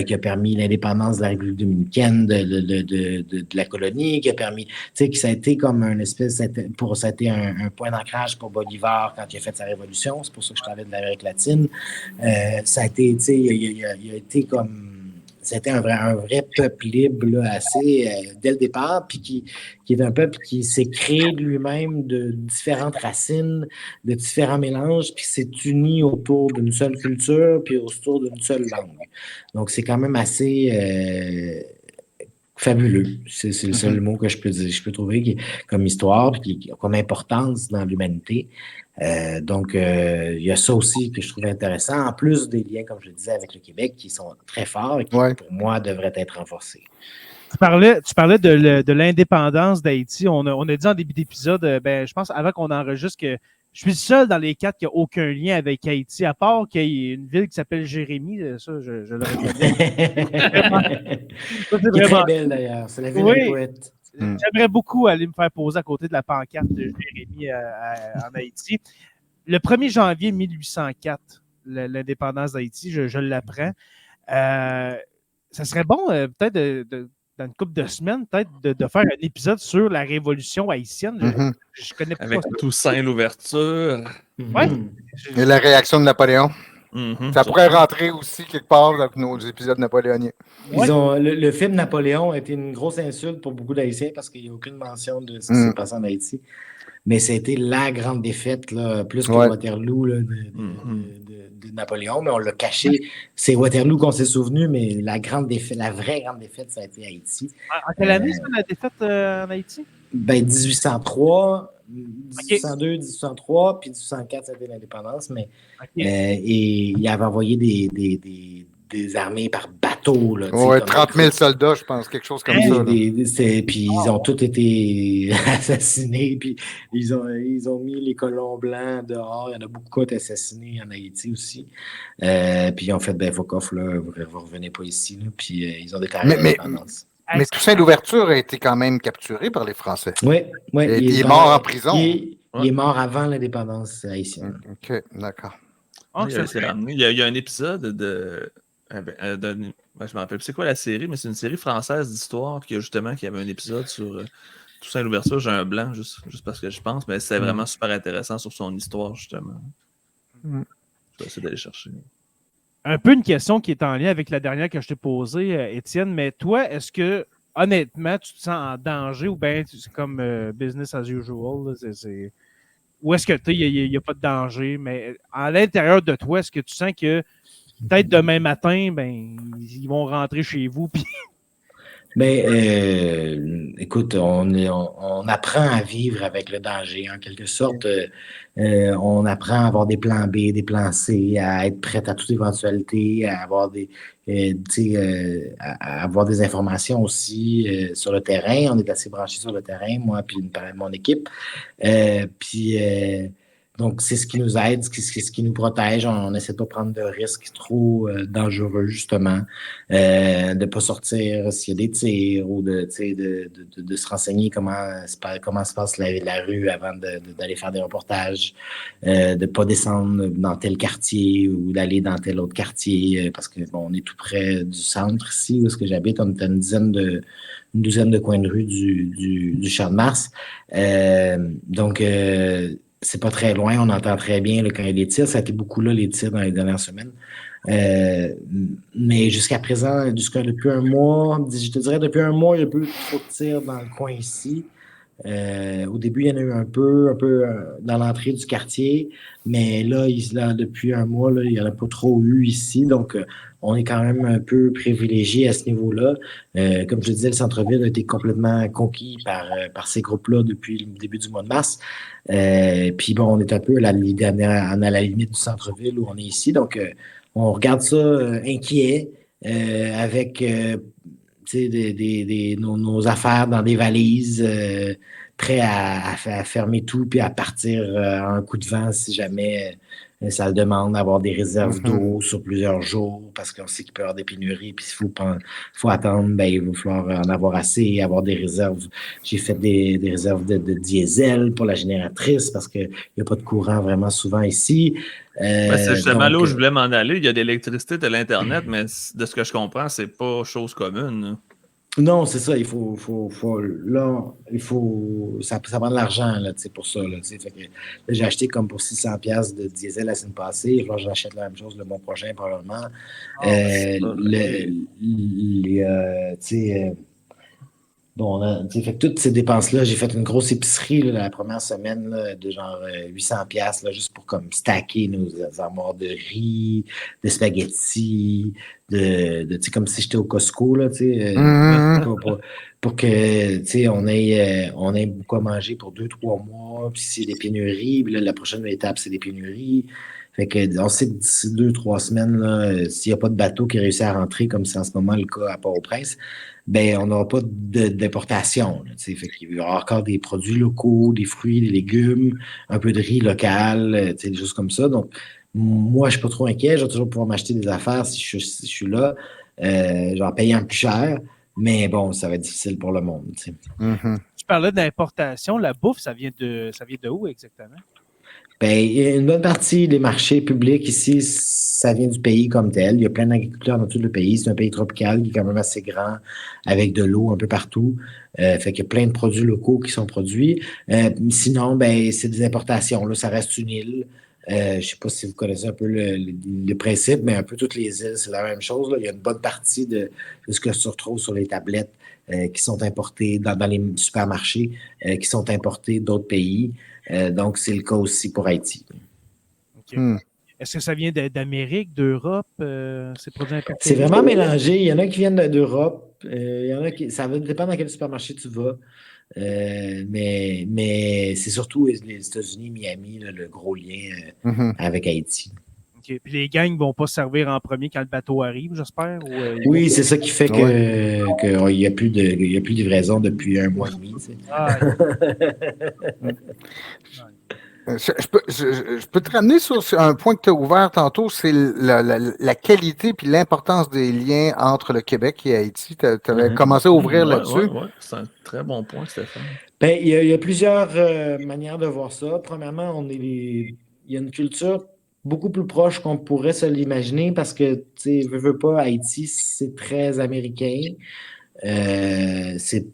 Speaker 3: qui a permis l'indépendance de la République dominicaine, de la colonie, qui a permis, tu sais, que ça a été comme un espèce, ça a été un point d'ancrage pour Bolivar quand il a fait sa révolution. C'est pour ça que je parlais de l'Amérique latine. Ça a été, tu sais, il a été comme c'était un vrai peuple libre là, assez dès le départ, puis qui est un peuple qui s'est créé de lui-même de différentes racines, de différents mélanges, puis s'est uni autour d'une seule culture, puis autour d'une seule langue. Donc, c'est quand même assez fabuleux. C'est le seul mot que je peux trouver comme histoire, puis comme importance dans l'humanité. Donc, il y a ça aussi que je trouve intéressant, en plus des liens, comme je le disais, avec le Québec, qui sont très forts et qui, pour moi, devraient être renforcés.
Speaker 1: Tu parlais de l'indépendance d'Haïti. On a dit en début d'épisode, je pense, avant qu'on enregistre, que je suis le seul dans les quatre qui n'a aucun lien avec Haïti, à part qu'il y ait une ville qui s'appelle Jérémie. Ça, je le reconnais.
Speaker 3: C'est très belle, d'ailleurs. C'est la ville des poètes.
Speaker 1: J'aimerais beaucoup aller me faire poser à côté de la pancarte de Jérémie en Haïti. Le 1er janvier 1804, l'indépendance d'Haïti, je l'apprends. Ça serait bon, peut-être, dans une couple de semaines, peut-être, de faire un épisode sur la révolution haïtienne. Je connais pas
Speaker 2: avec Toussaint l'ouverture.
Speaker 1: Ouais.
Speaker 4: Et la réaction de Napoléon. Ça pourrait rentrer aussi quelque part dans nos épisodes napoléoniens.
Speaker 3: Le film Napoléon a été une grosse insulte pour beaucoup d'Haïtiens parce qu'il n'y a aucune mention de ce qui s'est passé en Haïti. Mais ça a été la grande défaite, là, plus que Waterloo là, de Napoléon, mais on l'a caché. C'est Waterloo qu'on s'est souvenu, mais la vraie grande défaite, ça a été Haïti.
Speaker 1: En quelle année, ça, la défaite en Haïti?
Speaker 3: 1803, 1802, 1803, puis 1804, ça a été l'indépendance, mais et il avait envoyé des armées par bateau. Là,
Speaker 4: 30 000 soldats, je pense, quelque chose comme ça.
Speaker 3: Puis ils ont tous été assassinés, puis ils ont mis les colons blancs dehors. Il y en a beaucoup qui ont été assassinés en Haïti aussi. Puis ils ont fait, fuck off, là, vous ne revenez pas ici. Là, puis ils ont déclaré l'indépendance.
Speaker 4: Mais Toussaint Louverture a été quand même capturé par les Français.
Speaker 3: Oui.
Speaker 4: Il est mort en prison.
Speaker 3: Il est mort avant l'indépendance haïtienne.
Speaker 4: OK, d'accord.
Speaker 2: Il y a un épisode de je me rappelle plus c'est quoi la série, mais c'est une série française d'histoire qui avait un épisode sur Toussaint Louverture. J'ai un blanc juste parce que je pense, mais c'est vraiment super intéressant sur son histoire, justement. Je vais essayer d'aller chercher.
Speaker 1: Un peu une question qui est en lien avec la dernière que je t'ai posée, Étienne, mais toi, est-ce que, honnêtement, tu te sens en danger ou bien c'est comme business as usual? Là, ou est-ce que il n'y a pas de danger, mais à l'intérieur de toi, est-ce que tu sens que peut-être demain matin, ils vont rentrer chez vous puis
Speaker 3: écoute, on apprend à vivre avec le danger, en quelque sorte. On apprend à avoir des plans B, des plans C, à être prêt à toute éventualité, à avoir à avoir des informations aussi sur le terrain. On est assez branchés sur le terrain, moi puis mon équipe. Donc, c'est ce qui nous aide, c'est ce qui nous protège. On n'essaie pas de prendre de risques trop dangereux, justement. De ne pas sortir s'il y a des tirs ou de se renseigner comment se passe la rue avant d'aller faire des reportages. De ne pas descendre dans tel quartier ou d'aller dans tel autre quartier parce que on est tout près du centre ici, où est-ce que j'habite. On est à une douzaine de coins de rue du Champ de Mars. C'est pas très loin, on entend très bien là, quand il y a des tirs. Ça a été beaucoup là, les tirs dans les dernières semaines. Mais jusqu'à présent, depuis un mois, je te dirais depuis un mois, il y a peu trop de tirs dans le coin ici. Au début, il y en a eu un peu dans l'entrée du quartier, mais là, depuis un mois, là, il n'y en a pas trop eu ici. Donc, on est quand même un peu privilégié à ce niveau-là. Comme je disais, le centre-ville a été complètement conquis par ces groupes-là depuis le début du mois de mars. Puis bon, on est un peu à la limite du centre-ville où on est ici. Donc, on regarde ça inquiet avec nos affaires dans des valises, prêts à fermer tout puis à partir à un coup de vent si jamais ça demande d'avoir des réserves d'eau sur plusieurs jours parce qu'on sait qu'il peut y avoir des pénuries. Puis s'il faut attendre, il va falloir en avoir assez, avoir des réserves. J'ai fait des réserves de diesel pour la génératrice parce qu'il n'y a pas de courant vraiment souvent ici.
Speaker 2: C'est justement là où je voulais m'en aller. Il y a de l'électricité, de l'Internet, mais de ce que je comprends, c'est pas chose commune. Là.
Speaker 3: Non, c'est ça. Ça prend de l'argent là, pour ça. Là, fait que, là, j'ai acheté comme pour 600$ de diesel la semaine passée. Alors, j'achète la même chose le mois prochain, probablement. Fait que toutes ces dépenses-là, j'ai fait une grosse épicerie là, la première semaine là, de genre 800$ là, juste pour comme stacker nos armoires de riz, de spaghettis, comme si j'étais au Costco là, pour que on ait beaucoup à manger pour 2-3 mois. Puis c'est des pénuries. Puis là, la prochaine étape, c'est des pénuries. Fait que on sait que d'ici 2-3 semaines, là, s'il n'y a pas de bateau qui réussit à rentrer, comme c'est en ce moment le cas à Port-au-Prince, on n'aura pas d'importation. Fait qu'il y aura encore des produits locaux, des fruits, des légumes, un peu de riz local, des choses comme ça. Donc, moi, je ne suis pas trop inquiet. Je vais toujours pouvoir m'acheter des affaires si je suis là. Je vais en payer un plus cher. Mais bon, ça va être difficile pour le monde.
Speaker 1: Tu parlais d'importation. La bouffe, ça vient de où exactement?
Speaker 3: Une bonne partie des marchés publics ici, ça vient du pays comme tel. Il y a plein d'agriculteurs dans tout le pays. C'est un pays tropical qui est quand même assez grand, avec de l'eau un peu partout. Fait qu'il y a plein de produits locaux qui sont produits. Sinon, c'est des importations. Là, ça reste une île. Je ne sais pas si vous connaissez un peu le principe, mais un peu toutes les îles, c'est la même chose, là. Il y a une bonne partie de ce que tu retrouves sur les tablettes qui sont importées dans les supermarchés, qui sont importées d'autres pays. Donc, c'est le cas aussi pour Haïti.
Speaker 1: OK. Est-ce que ça vient d'Amérique, d'Europe, ces produits importés?
Speaker 3: C'est vraiment mélangé. Il y en a qui viennent d'Europe. Il y en a ça va dépendre dans quel supermarché tu vas. Mais c'est surtout les États-Unis, Miami, là, le gros lien avec Haïti.
Speaker 1: OK. Puis les gangs ne vont pas servir en premier quand le bateau arrive, j'espère?
Speaker 3: Oui, c'est ça qui fait qu'il n'y a plus de livraison depuis 1 mois et demi.
Speaker 4: Je peux te ramener sur un point que tu as ouvert tantôt, c'est la qualité puis l'importance des liens entre le Québec et Haïti. Tu avais commencé à ouvrir là-dessus.
Speaker 2: Oui, c'est un très bon point, Stéphane.
Speaker 3: Ben, il y a plusieurs manières de voir ça. Premièrement, il y a une culture beaucoup plus proche qu'on pourrait se l'imaginer parce que, tu sais, veux pas, Haïti, c'est très américain. C'est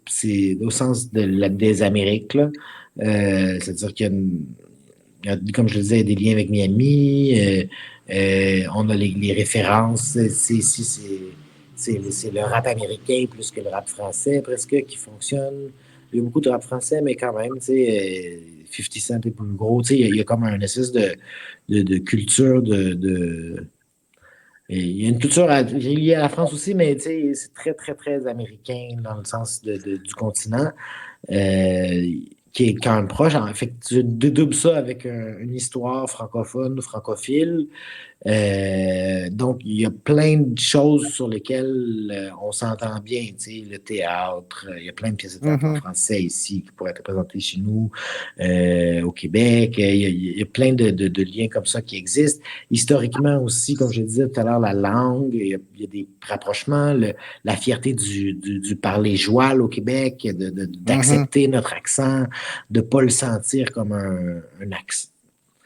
Speaker 3: au sens des Amériques, là. C'est-à-dire qu'il y a, comme je le disais, des liens avec Miami. On a les références. C'est le rap américain plus que le rap français, presque, qui fonctionne. Il y a beaucoup de rap français, mais quand même, tu sais, 50 Cent est plus gros. Tu sais, il y a comme un espèce de culture il y a une culture liée à la France aussi, mais tu sais, c'est très, très, très américain dans le sens du continent. Qui est quand même proche. En fait, tu dédoubles ça avec une histoire francophone, francophile. Donc, il y a plein de choses sur lesquelles on s'entend bien. Tu sais, le théâtre, il y a plein de pièces de théâtre en français ici qui pourraient être présentées chez nous, au Québec. Il y a plein de liens comme ça qui existent. Historiquement aussi, comme je disais tout à l'heure, la langue, il y a des rapprochements, la fierté du parler joual au Québec, d'accepter notre accent, de ne pas le sentir comme un accent.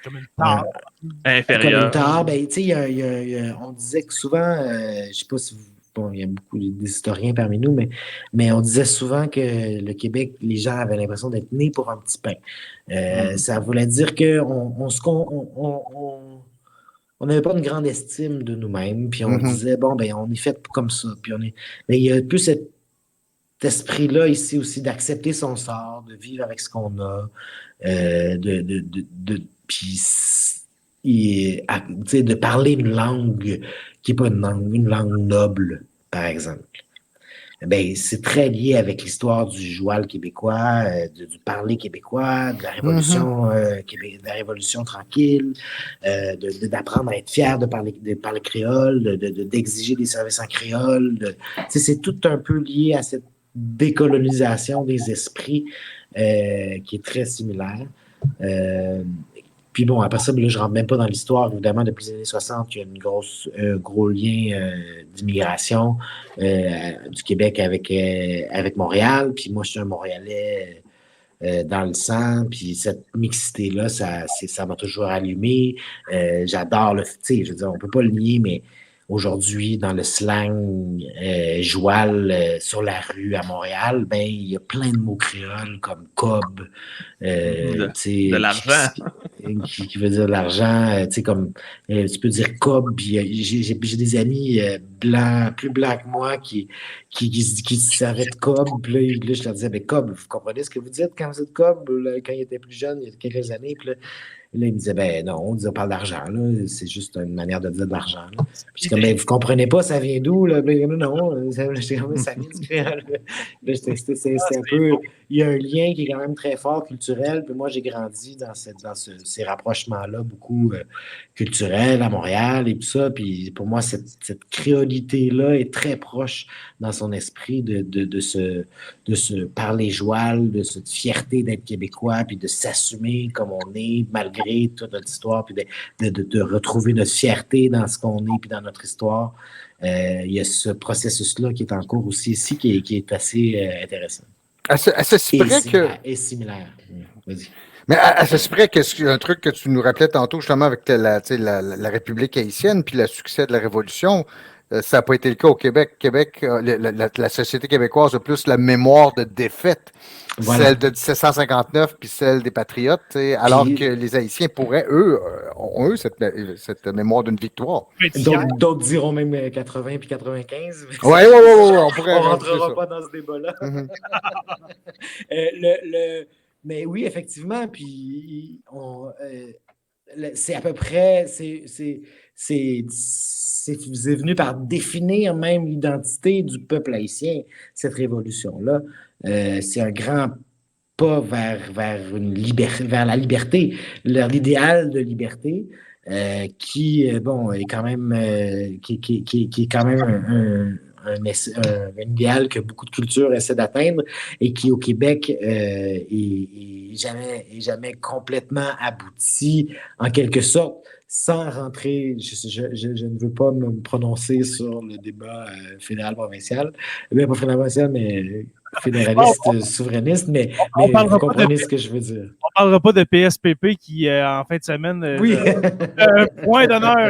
Speaker 1: Comme une tare.
Speaker 2: Inférieur.
Speaker 3: Comme une tare, ben, tu sais, on disait que souvent, je sais pas si bon, il y a beaucoup d'historiens parmi nous, mais on disait souvent que le Québec, les gens avaient l'impression d'être nés pour un petit pain. Ça voulait dire qu'on n'avait pas une grande estime de nous-mêmes, puis on disait, bon, ben, on est fait comme ça. Puis mais il y a plus cet esprit-là ici aussi d'accepter son sort, de vivre avec ce qu'on a, puis de parler une langue qui n'est pas une langue noble, par exemple. Ben, c'est très lié avec l'histoire du joual québécois, du parler québécois, de la révolution, de la révolution tranquille, d'apprendre à être fier de parler créole, d'exiger des services en créole. C'est tout un peu lié à cette décolonisation des esprits qui est très similaire. Puis bon, après ça, là, je ne rentre même pas dans l'histoire. Évidemment, depuis les années 60, il y a un gros lien d'immigration du Québec avec Montréal. Puis moi, je suis un Montréalais dans le sang. Puis cette mixité-là, ça m'a toujours allumé. J'adore tu sais, je veux dire, on ne peut pas le nier, mais aujourd'hui, dans le slang joual sur la rue à Montréal, ben il y a plein de mots créoles comme cob,
Speaker 2: de l'argent.
Speaker 3: Qui veut dire de l'argent, tu sais, comme tu peux dire cob. J'ai des amis blancs, plus blancs que moi qui s'arrêtent cob. Puis là, je leur disais, mais cob, vous comprenez ce que vous dites quand vous dites cob, quand il était plus jeune, il y a quelques années. Puis là, il me disait, ben non, on parle d'argent, là. C'est juste une manière de dire de l'argent. Là. Puis c'est comme, ben, vous comprenez pas, ça vient d'où? Là? Non, ça vient du créole. C'est un peu. Il y a un lien qui est quand même très fort culturel. Puis moi, j'ai grandi dans ces rapprochements-là, beaucoup culturels à Montréal et tout ça. Puis pour moi, cette créolité-là est très proche dans son esprit de se parler joual, de cette fierté d'être québécois, puis de s'assumer comme on est, malgré toute notre histoire, puis de retrouver notre fierté dans ce qu'on est, puis dans notre histoire. Il y a ce processus-là qui est en cours aussi ici, qui est assez intéressant.
Speaker 4: Et
Speaker 3: similaire. Vas-y.
Speaker 4: Mais à ce près que un truc que tu nous rappelais tantôt, justement, avec la République haïtienne, puis le succès de la Révolution, Ça n'a pas été le cas au Québec. Québec, la société québécoise a plus la mémoire de défaite, celle de 1759 puis celle des Patriotes, alors que les Haïtiens pourraient, ont cette mémoire d'une victoire.
Speaker 3: D'autres diront même 80 puis 95.
Speaker 4: Oui, on pourrait
Speaker 3: on ne rentrera pas dans ce débat-là. Mais oui, effectivement, puis c'est à peu près, c'est venu par définir même l'identité du peuple haïtien, cette révolution-là. C'est un grand pas vers la liberté, l'idéal de liberté, qui est quand même, qui est quand même un idéal que beaucoup de cultures essaient d'atteindre et qui, au Québec, est jamais complètement abouti, en quelque sorte, sans rentrer, je ne veux pas me prononcer sur le débat fédéral-provincial, pas fédéral-provincial, mais fédéraliste, souverainiste, mais vous comprenez ce que je veux dire.
Speaker 1: On ne parlera pas de PSPP qui, en fin de semaine,
Speaker 3: oui.
Speaker 1: un point d'honneur.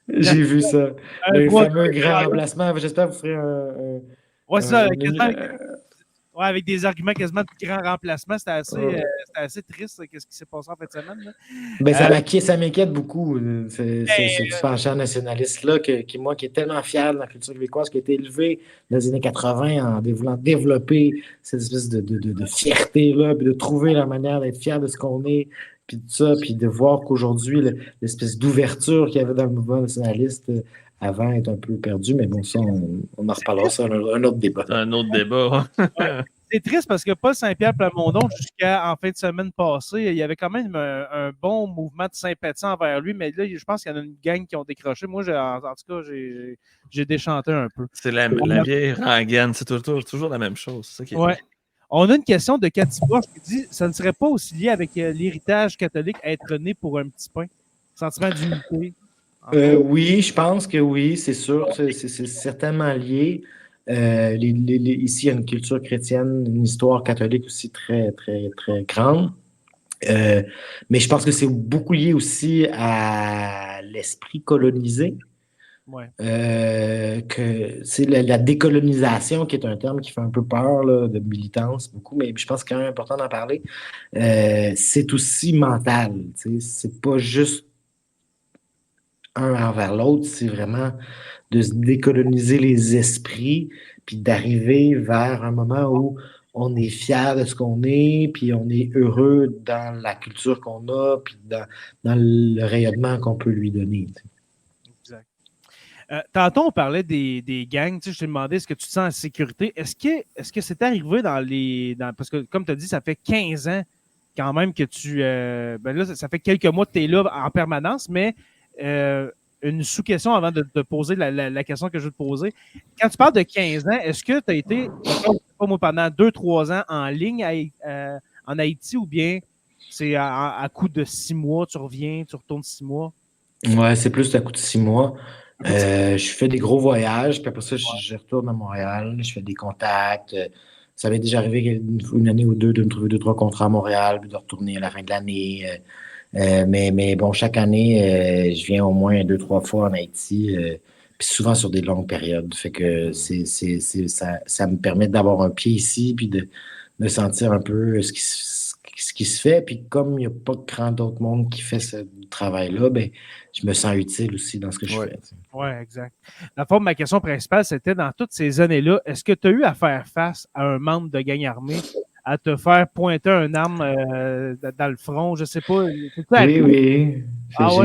Speaker 3: J'ai vu ça. Le fameux grand remplacement. J'espère que vous ferez
Speaker 1: ouais, ça, ouais, avec des arguments quasiment de grand remplacement. C'était assez triste, qu'est-ce qui s'est passé en fin de semaine.
Speaker 3: Ben, ça m'inquiète beaucoup, ce penchant nationaliste-là, moi, qui est tellement fier de la culture québécoise, qui a été élevé dans les années 80 en voulant développer cette espèce de fierté-là, puis de trouver la manière d'être fier de ce qu'on est, puis tout ça, puis de voir qu'aujourd'hui, l'espèce d'ouverture qu'il y avait dans le mouvement nationaliste avant est un peu perdu, mais bon, ça, on en reparlera sur un autre débat.
Speaker 2: Un autre débat.
Speaker 1: Ouais. C'est triste parce que Paul Saint-Pierre Plamondon, jusqu'à en fin de semaine passée, il y avait quand même un bon mouvement de sympathie envers lui, mais là, je pense qu'il y en a une gang qui ont décroché. Moi, en tout cas, j'ai déchanté un peu.
Speaker 2: C'est la vieille rengaine, c'est toujours la même chose. C'est ça qui est
Speaker 1: ouais. On a une question de Cathy Bosch qui dit « Ça ne serait pas aussi lié avec l'héritage catholique être né pour un petit pain? Sentiment d'unité? »
Speaker 3: Oui, je pense que oui, c'est sûr. C'est certainement lié. Ici, il y a une culture chrétienne, une histoire catholique aussi très, très, très grande. Mais je pense que c'est beaucoup lié aussi à l'esprit colonisé.
Speaker 1: Ouais.
Speaker 3: Que c'est la décolonisation qui est un terme qui fait un peu peur là, de militance, beaucoup, mais je pense que c'est quand même important d'en parler. C'est aussi mental. C'est pas juste un envers l'autre, c'est vraiment de se décoloniser les esprits, puis d'arriver vers un moment où on est fier de ce qu'on est, puis on est heureux dans la culture qu'on a, puis dans le rayonnement qu'on peut lui donner.
Speaker 1: Exact. Tantôt, on parlait des gangs. Je t'ai demandé, est-ce que tu te sens en sécurité? Est-ce que c'est arrivé parce que, comme tu as dit, ça fait 15 ans quand même que tu... là, ça fait quelques mois que tu es là en permanence, mais... une sous-question avant de te poser la question que je veux te poser. Quand tu parles de 15 ans, est-ce que tu as été, pendant 2-3 ans en ligne en Haïti ou bien c'est à coup de 6 mois, tu reviens, tu retournes 6 mois?
Speaker 3: Ouais, c'est plus à coup de 6 mois. Je fais des gros voyages, puis après ça, je retourne à Montréal, je fais des contacts. Ça m'est déjà arrivé une année ou deux de me trouver 2-3 contrats à Montréal, puis de retourner à la fin de l'année. Mais bon, chaque année, je viens au moins 2-3 fois en Haïti, puis souvent sur des longues périodes. Fait que ça me permet d'avoir un pied ici, puis de sentir un peu ce qui se fait. Puis comme il n'y a pas grand d'autre monde qui fait ce travail-là, ben, je me sens utile aussi dans ce que je fais.
Speaker 1: Oui, exact. La forme, ma question principale, c'était dans toutes ces années-là, est-ce que tu as eu à faire face à un membre de gang armé à te faire pointer un arme dans le front, je sais pas.
Speaker 3: Oui.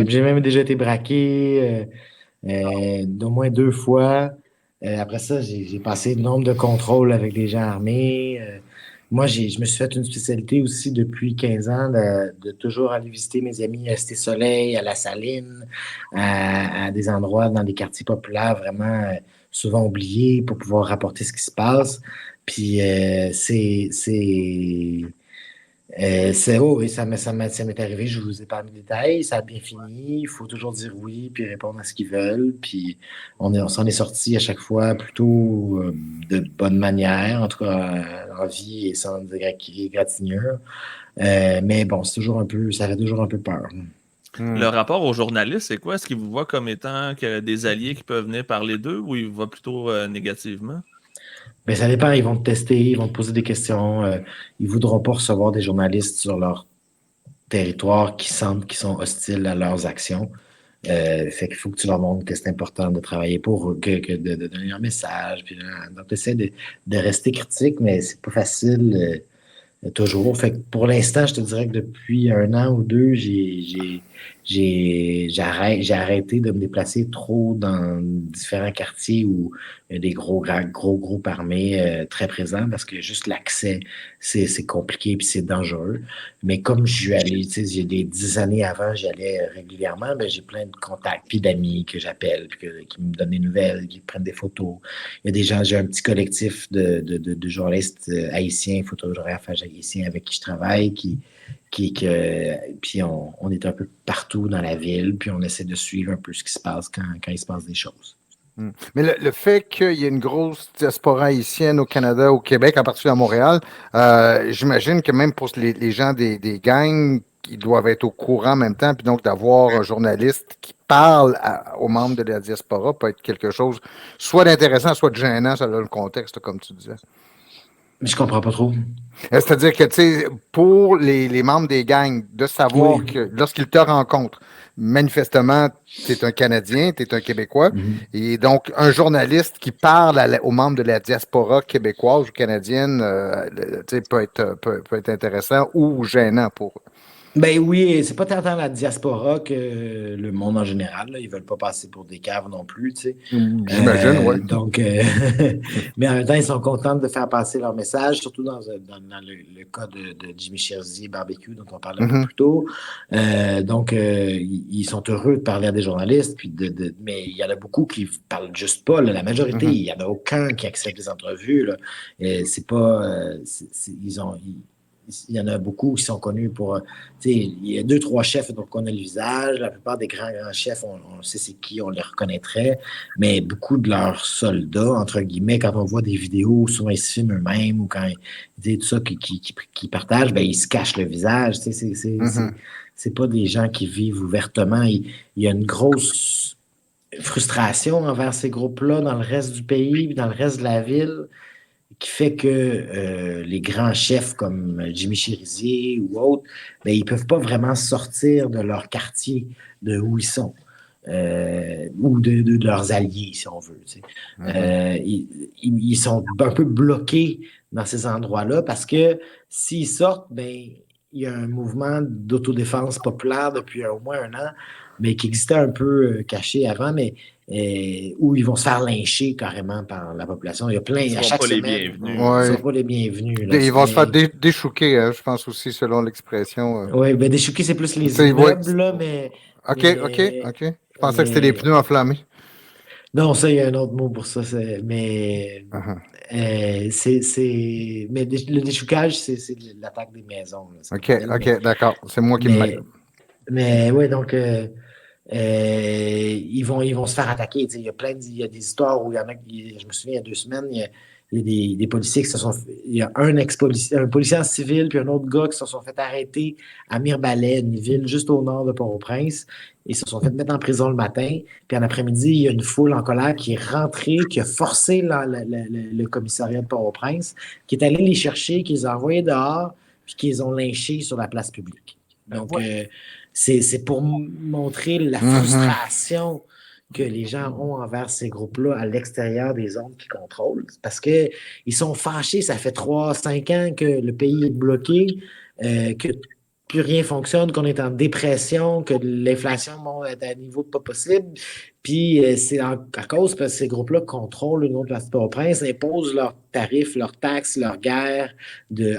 Speaker 3: J'ai même déjà été braqué d'au moins 2 fois. Après ça, j'ai passé le nombre de contrôles avec des gens armés. Moi, je me suis fait une spécialité aussi depuis 15 ans de toujours aller visiter mes amis à Cité Soleil, à La Saline, à des endroits dans des quartiers populaires vraiment souvent oubliés pour pouvoir rapporter ce qui se passe. Puis oui, ça m'est arrivé, je vous ai pas mis de détails, ça a bien fini, il faut toujours dire oui, puis répondre à ce qu'ils veulent, puis on s'en est sorti à chaque fois plutôt de bonne manière, en tout cas en vie et sans égratignure. Mais bon, ça fait toujours un peu peur.
Speaker 2: Le rapport aux journalistes, c'est quoi? Est-ce qu'ils vous voient comme étant des alliés qui peuvent venir parler d'eux ou ils vous voient plutôt négativement?
Speaker 3: Mais ça dépend, ils vont te tester, ils vont te poser des questions. Ils ne voudront pas recevoir des journalistes sur leur territoire qui sentent qu'ils sont hostiles à leurs actions. Fait qu'il faut que tu leur montres que c'est important de travailler pour eux, que de donner un message. Puis, donc, tu essaies de rester critique, mais c'est pas facile. Toujours. Fait que pour l'instant, je te dirais que depuis 1 an ou 2, j'ai arrêté de me déplacer trop dans différents quartiers où il y a des gros groupes armés très présents parce que juste l'accès, c'est compliqué et c'est dangereux. Mais comme je suis allé, tu sais, il y a des 10 années avant, j'y allais régulièrement, ben, j'ai plein de contacts puis d'amis que j'appelle, puis qui me donnent des nouvelles, qui prennent des photos. Il y a des gens, j'ai un petit collectif de journalistes haïtiens, photographes haïtiens avec qui je travaille, puis on est un peu partout dans la ville, puis on essaie de suivre un peu ce qui se passe quand il se passe des choses.
Speaker 4: Mais le fait qu'il y ait une grosse diaspora haïtienne au Canada, au Québec, en particulier à Montréal, j'imagine que même pour les gens des gangs, ils doivent être au courant en même temps, puis donc d'avoir un journaliste qui parle aux membres de la diaspora peut être quelque chose soit d'intéressant, soit de gênant, ça a le contexte, comme tu disais.
Speaker 3: Mais je comprends pas trop.
Speaker 4: C'est-à-dire que, tu sais, pour les membres des gangs, de savoir
Speaker 3: Oui.
Speaker 4: que lorsqu'ils te rencontrent, manifestement, tu es un Canadien, tu es un Québécois, et donc un journaliste qui parle aux membres de la diaspora québécoise ou canadienne, tu sais, peut être intéressant ou gênant pour eux.
Speaker 3: Ben oui, c'est pas tant la diaspora que le monde en général. Là. Ils veulent pas passer pour des caves non plus, tu sais.
Speaker 4: J'imagine, oui.
Speaker 3: Donc, mais en même temps, ils sont contents de faire passer leur message, surtout dans le cas de Jimmy Cherizier Barbecue, dont on parlait un peu plus tôt. Donc, ils sont heureux de parler à des journalistes, puis mais il y en a beaucoup qui parlent juste pas. Là. La majorité, il y en a aucun qui accepte les entrevues. Là. C'est pas... il y en a beaucoup qui sont connus pour... il y a 2-3 chefs dont on a le visage. La plupart des grands chefs, on sait c'est qui, on les reconnaîtrait. Mais beaucoup de leurs soldats, entre guillemets, quand on voit des vidéos, souvent ils se filment eux-mêmes ou quand tout ça qui partagent, ben, ils se cachent le visage. C'est pas des gens qui vivent ouvertement. Il y a une grosse frustration envers ces groupes-là dans le reste du pays, dans le reste de la ville, qui fait que les grands chefs comme Jimmy Cherizier ou autres, ben, ils ne peuvent pas vraiment sortir de leur quartier, de où ils sont, ou de leurs alliés, si on veut. Ils sont un peu bloqués dans ces endroits-là parce que s'ils sortent, ben, il y a un mouvement d'autodéfense populaire depuis au moins 1 an, mais qui existait un peu caché avant, mais où ils vont se faire lyncher carrément par la population. Il y a plein, à chaque semaine, ils ne sont pas les bienvenus. Là,
Speaker 4: ils vont se faire déchouquer, hein, je pense aussi, selon l'expression.
Speaker 3: Oui, ben déchouquer, c'est plus les immeubles, là, mais...
Speaker 4: OK. Je pensais que c'était les pneus enflammés.
Speaker 3: Non, ça, il y a un autre mot pour ça. Mais le déchoucage, c'est l'attaque des maisons. Là,
Speaker 4: OK, d'accord. C'est moi qui me mêle.
Speaker 3: Mais oui, donc... ils vont se faire attaquer. Il y a des histoires où il y en a qui, je me souviens, il y a 2 semaines, il y a des policiers qui se sont fait, il y a un policier en civil puis un autre gars qui se sont fait arrêter à Mirebalais, une ville juste au nord de Port-au-Prince. Ils se sont fait mettre en prison le matin. Puis en après-midi, il y a une foule en colère qui est rentrée, qui a forcé le commissariat de Port-au-Prince, qui est allé les chercher, qui les a envoyés dehors, puis qui les ont lynchés sur la place publique. Donc, c'est pour montrer la frustration que les gens ont envers ces groupes-là à l'extérieur des zones qu'ils contrôlent. Parce qu'ils sont fâchés. Ça fait 3-5 ans que le pays est bloqué, que plus rien fonctionne, qu'on est en dépression, que l'inflation monte à un niveau pas possible. Puis c'est à cause parce que ces groupes-là contrôlent une autre place Port-au-Prince, imposent leurs tarifs, leurs taxes, leurs guerres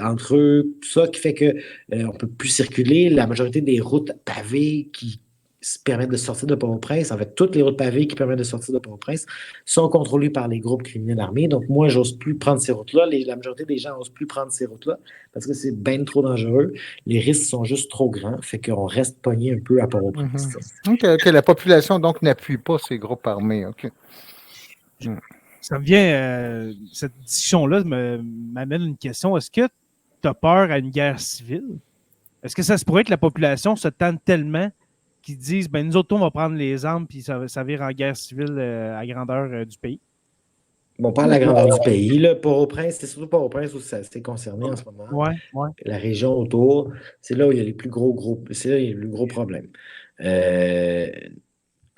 Speaker 3: entre eux, tout ça qui fait qu'on ne peut plus circuler. La majorité des routes pavées qui se permettent de sortir de Port-au-Prince, en fait, toutes les routes pavées qui permettent de sortir de Port-au-Prince sont contrôlées par les groupes criminels armés. Donc, moi, j'ose plus prendre ces routes-là. La majorité des gens n'osent plus prendre ces routes-là parce que c'est bien trop dangereux. Les risques sont juste trop grands, fait qu'on reste pogné un peu à Port-au-Prince.
Speaker 4: OK. La population, donc, n'appuie pas ces groupes armés. OK.
Speaker 1: Ça me vient, cette discussion-là m'amène une question. Est-ce que tu as peur à une guerre civile? Est-ce que ça se pourrait que la population se tente tellement qui disent ben, nous autres, on va prendre les armes, puis ça vire en guerre civile à grandeur du pays.
Speaker 3: Bon, pas à la grandeur du pays, là. Port-au-Prince, c'est surtout Port-au-prince où c'est concerné en ce moment.
Speaker 1: Ouais, ouais.
Speaker 3: La région autour, c'est là où il y a les plus gros c'est là où il y a le plus gros problème. Euh,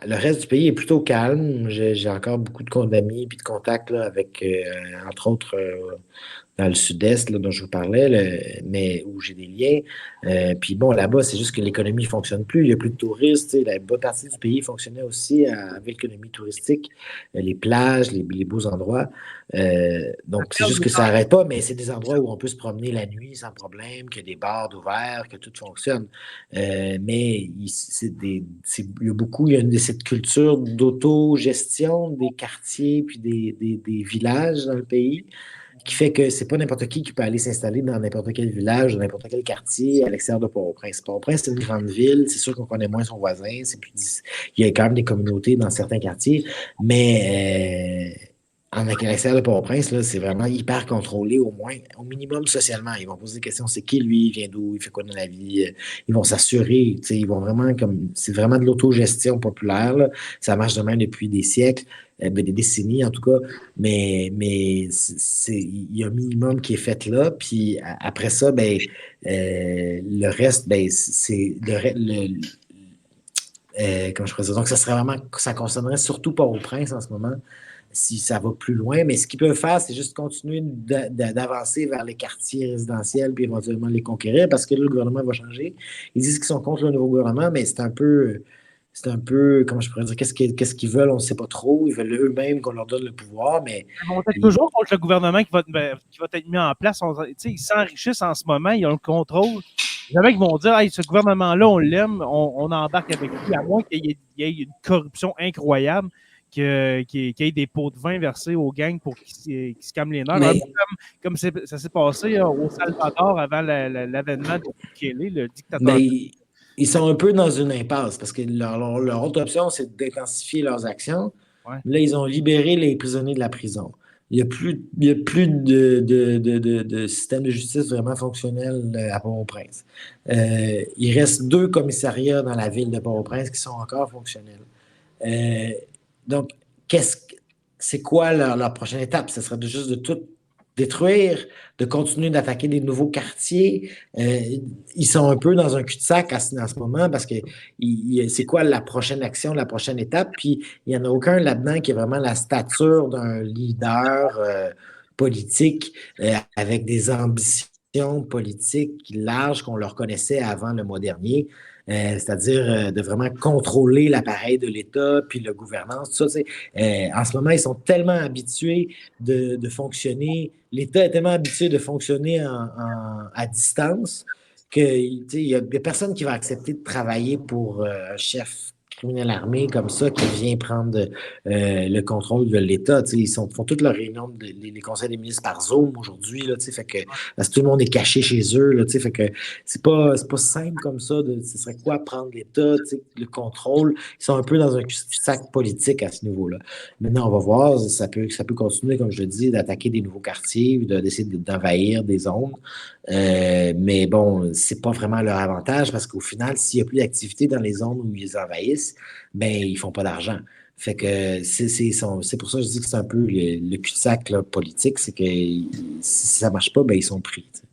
Speaker 3: Le reste du pays est plutôt calme. J'ai encore beaucoup d'amis et de contacts là, avec, entre autres, dans le sud-est là, dont je vous parlais, mais où j'ai des liens. Puis bon, là-bas, c'est juste que l'économie ne fonctionne plus. Il n'y a plus de touristes. Tu sais, la bonne partie du pays fonctionnait aussi avec l'économie touristique, les plages, les beaux endroits. Donc, c'est juste que ça n'arrête pas, mais c'est des endroits où on peut se promener la nuit sans problème, qu'il y a des bars ouverts, que tout fonctionne. Mais il y a beaucoup, il y a cette culture d'autogestion des quartiers puis des villages dans le pays qui fait que c'est pas n'importe qui peut aller s'installer dans n'importe quel village, dans n'importe quel quartier à l'extérieur de Port-au-Prince. Port-au-Prince, c'est une grande ville, c'est sûr qu'on connaît moins son voisin, il y a quand même des communautés dans certains quartiers, mais à l'extérieur de Port-au-Prince, là, c'est vraiment hyper contrôlé, au moins, au minimum socialement. Ils vont poser des questions, c'est qui lui, il vient d'où, il fait quoi dans la vie, ils vont s'assurer, ils vont vraiment c'est vraiment de l'autogestion populaire, là. Ça marche de même depuis des siècles, des décennies en tout cas, mais il y a un minimum qui est fait là, puis après ça, ben, le reste, ben, c'est comment je pourrais dire? Donc, ça serait vraiment, ça concernerait surtout Port-au-Prince en ce moment, si ça va plus loin. Mais ce qu'ils peuvent faire, c'est juste continuer d'avancer vers les quartiers résidentiels, puis éventuellement les conquérir, parce que là, le gouvernement va changer. Ils disent qu'ils sont contre le nouveau gouvernement, mais c'est un peu, comment je pourrais dire, qu'est-ce qu'ils veulent, on ne sait pas trop. Ils veulent eux-mêmes qu'on leur donne le pouvoir, mais...
Speaker 1: Ils vont être toujours contre le gouvernement qui va être mis en place. Ils s'enrichissent en ce moment, ils ont le contrôle. Jamais qu'ils vont dire, hey, ce gouvernement-là, on l'aime, on embarque avec lui, à moins qu'il y ait une corruption incroyable, qu'il y ait des pots de vin versés aux gangs pour qu'ils se calment les nerfs.
Speaker 3: Mais...
Speaker 1: Comme ça s'est passé au Salvador avant l'avènement de Bukele, le dictateur.
Speaker 3: Mais ils sont un peu dans une impasse parce que leur autre option, c'est d'intensifier leurs actions.
Speaker 1: Ouais.
Speaker 3: Là, ils ont libéré les prisonniers de la prison. Il n'y a plus de système de justice vraiment fonctionnel à Port-au-Prince. Il reste 2 commissariats dans la ville de Port-au-Prince qui sont encore fonctionnels. Donc, c'est quoi leur prochaine étape? Ce serait juste de tout détruire, de continuer d'attaquer des nouveaux quartiers. Ils sont un peu dans un cul-de-sac en ce moment parce que c'est quoi la prochaine action, la prochaine étape? Puis, il n'y en a aucun là-dedans qui a vraiment la stature d'un leader politique avec des ambitions politiques larges qu'on leur connaissait avant le mois dernier. C'est-à-dire de vraiment contrôler l'appareil de l'État, puis la gouvernance, tout ça. En ce moment, ils sont tellement habitués de fonctionner, l'État est tellement habitué de fonctionner à distance qu'il n'y a personne qui va accepter de travailler pour un chef criminel armé comme ça qui vient prendre le contrôle de l'État. Ils font toutes leurs réunions, les conseils des ministres par Zoom aujourd'hui, fait que parce que tout le monde est caché chez eux. Là, fait que c'est pas simple comme ça. Ce serait quoi prendre l'État, le contrôle. Ils sont un peu dans un sac politique à ce niveau-là. Maintenant, on va voir, ça peut continuer, comme je le dis, d'attaquer des nouveaux quartiers, d'essayer d'envahir des zones. Mais bon, c'est pas vraiment leur avantage parce qu'au final, s'il n'y a plus d'activité dans les zones où ils envahissent, ben ils font pas d'argent. Fait que c'est pour ça que je dis que c'est un peu le cul-de-sac là, politique, c'est que si ça marche pas, ben ils sont pris. T'sais.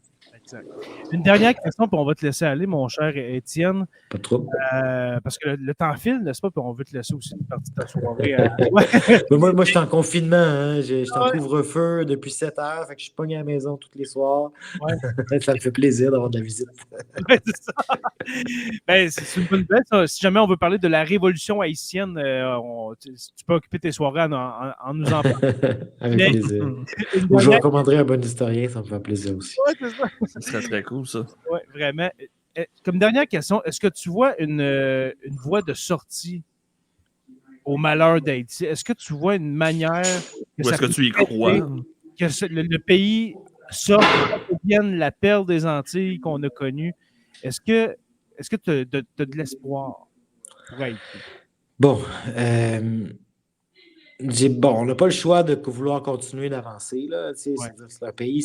Speaker 1: Exact. Une dernière question, puis on va te laisser aller, mon cher Étienne.
Speaker 3: Pas trop.
Speaker 1: Parce que le temps file, n'est-ce pas? Puis on veut te laisser aussi une partie de ta soirée.
Speaker 3: moi, je suis en confinement. Hein. Je suis en couvre-feu depuis 7 heures. Fait que je suis pogné à la maison tous les soirs. Ouais. Ça me fait plaisir d'avoir de la visite.
Speaker 1: C'est ça. Ben, c'est une bonne nouvelle. Ça. Si jamais on veut parler de la révolution haïtienne, tu peux occuper tes soirées en nous en parlant.
Speaker 3: Avec plaisir. Ou je recommanderais un bon historien, ça me fait plaisir aussi.
Speaker 1: Ouais, c'est ça.
Speaker 2: Ça serait très cool, ça.
Speaker 1: Oui, vraiment. Comme dernière question, est-ce que tu vois une voie de sortie au malheur d'Haïti? Est-ce que tu vois une manière...
Speaker 2: Ou est-ce que tu y crois?
Speaker 1: Que le pays sorte, devienne la perle des Antilles qu'on a connue. Est-ce que tu as de l'espoir pour Haïti?
Speaker 3: Bon, On n'a pas le choix de vouloir continuer d'avancer, là. Tu sais,
Speaker 1: Ouais.
Speaker 3: c'est-à-dire que c'est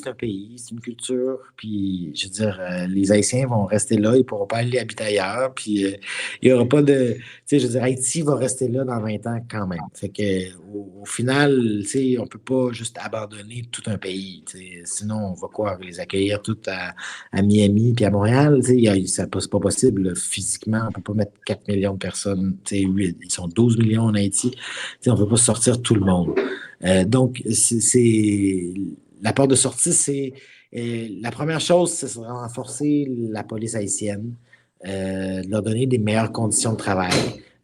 Speaker 3: un pays, c'est une culture. Puis, je veux dire, les Haïtiens vont rester là, ils ne pourront pas aller habiter ailleurs. Puis, il n'y aura pas de. Tu sais, je veux dire, Haïti va rester là dans 20 ans quand même. Fait que, au final, tu sais, on ne peut pas juste abandonner tout un pays. Tu sais. Sinon, on va quoi? Les accueillir tous à Miami puis à Montréal. Tu sais, c'est pas possible, là, physiquement. On ne peut pas mettre 4 millions de personnes. Tu sais, ils sont 12 millions en Haïti. On ne peut pas sortir tout le monde. Donc, la porte de sortie, c'est la première chose, c'est de renforcer la police haïtienne, de leur donner des meilleures conditions de travail.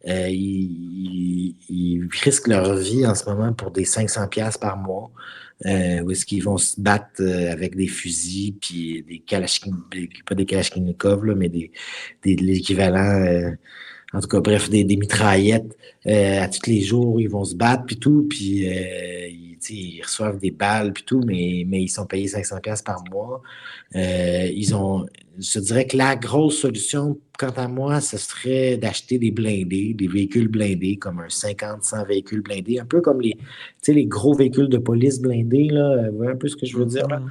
Speaker 3: Ils risquent leur vie en ce moment pour des 500$ par mois, où est-ce qu'ils vont se battre avec des fusils, puis des Kalachnikov, pas des Kalachnikov, là, mais l'équivalent. En tout cas, bref, des mitraillettes à tous les jours, ils vont se battre, puis tout, puis ils reçoivent des balles, puis tout, mais ils sont payés 500$ par mois. Je dirais que la grosse solution, quant à moi, ce serait d'acheter des blindés, des véhicules blindés, comme un 50-100 véhicules blindés, un peu comme les gros véhicules de police blindés, là, vous voyez un peu ce que je veux dire, là?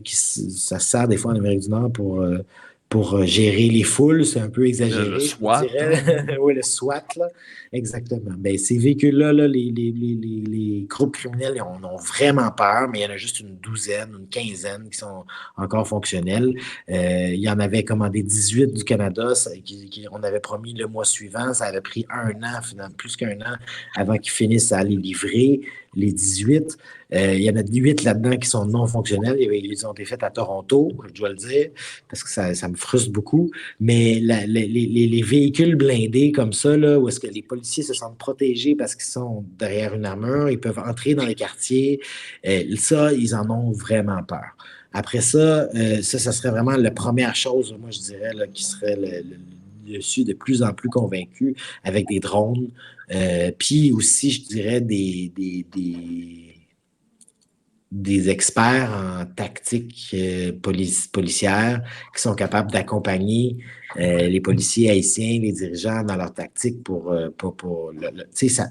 Speaker 3: Ça sert des fois en Amérique du Nord pour gérer les foules, c'est un peu exagéré,
Speaker 2: Le
Speaker 3: je vous
Speaker 2: SWAT,
Speaker 3: dirais. Oui, le SWAT, là. Exactement. Ben, ces véhicules-là, là, les groupes criminels, ils en ont vraiment peur, mais il y en a juste une douzaine, une quinzaine qui sont encore fonctionnels. Il y en avait commandé 18 du Canada, on avait promis le mois suivant. Ça avait pris un an, finalement, plus qu'un an, avant qu'ils finissent à les livrer, les 18. Il y en a 8 là-dedans qui sont non fonctionnels. Ils ont été faits à Toronto, je dois le dire, parce que ça me frustre beaucoup. Mais les véhicules blindés comme ça, là, où est-ce que les policiers se sentent protégés parce qu'ils sont derrière une armure, ils peuvent entrer dans les quartiers, ça, ils en ont vraiment peur. Après ça, ça serait vraiment la première chose, moi, je dirais, là, qui serait je suis de plus en plus convaincu avec des drones. Puis aussi, je dirais, des experts en tactique policière qui sont capables d'accompagner les policiers haïtiens, les dirigeants dans leur tactique tu sais,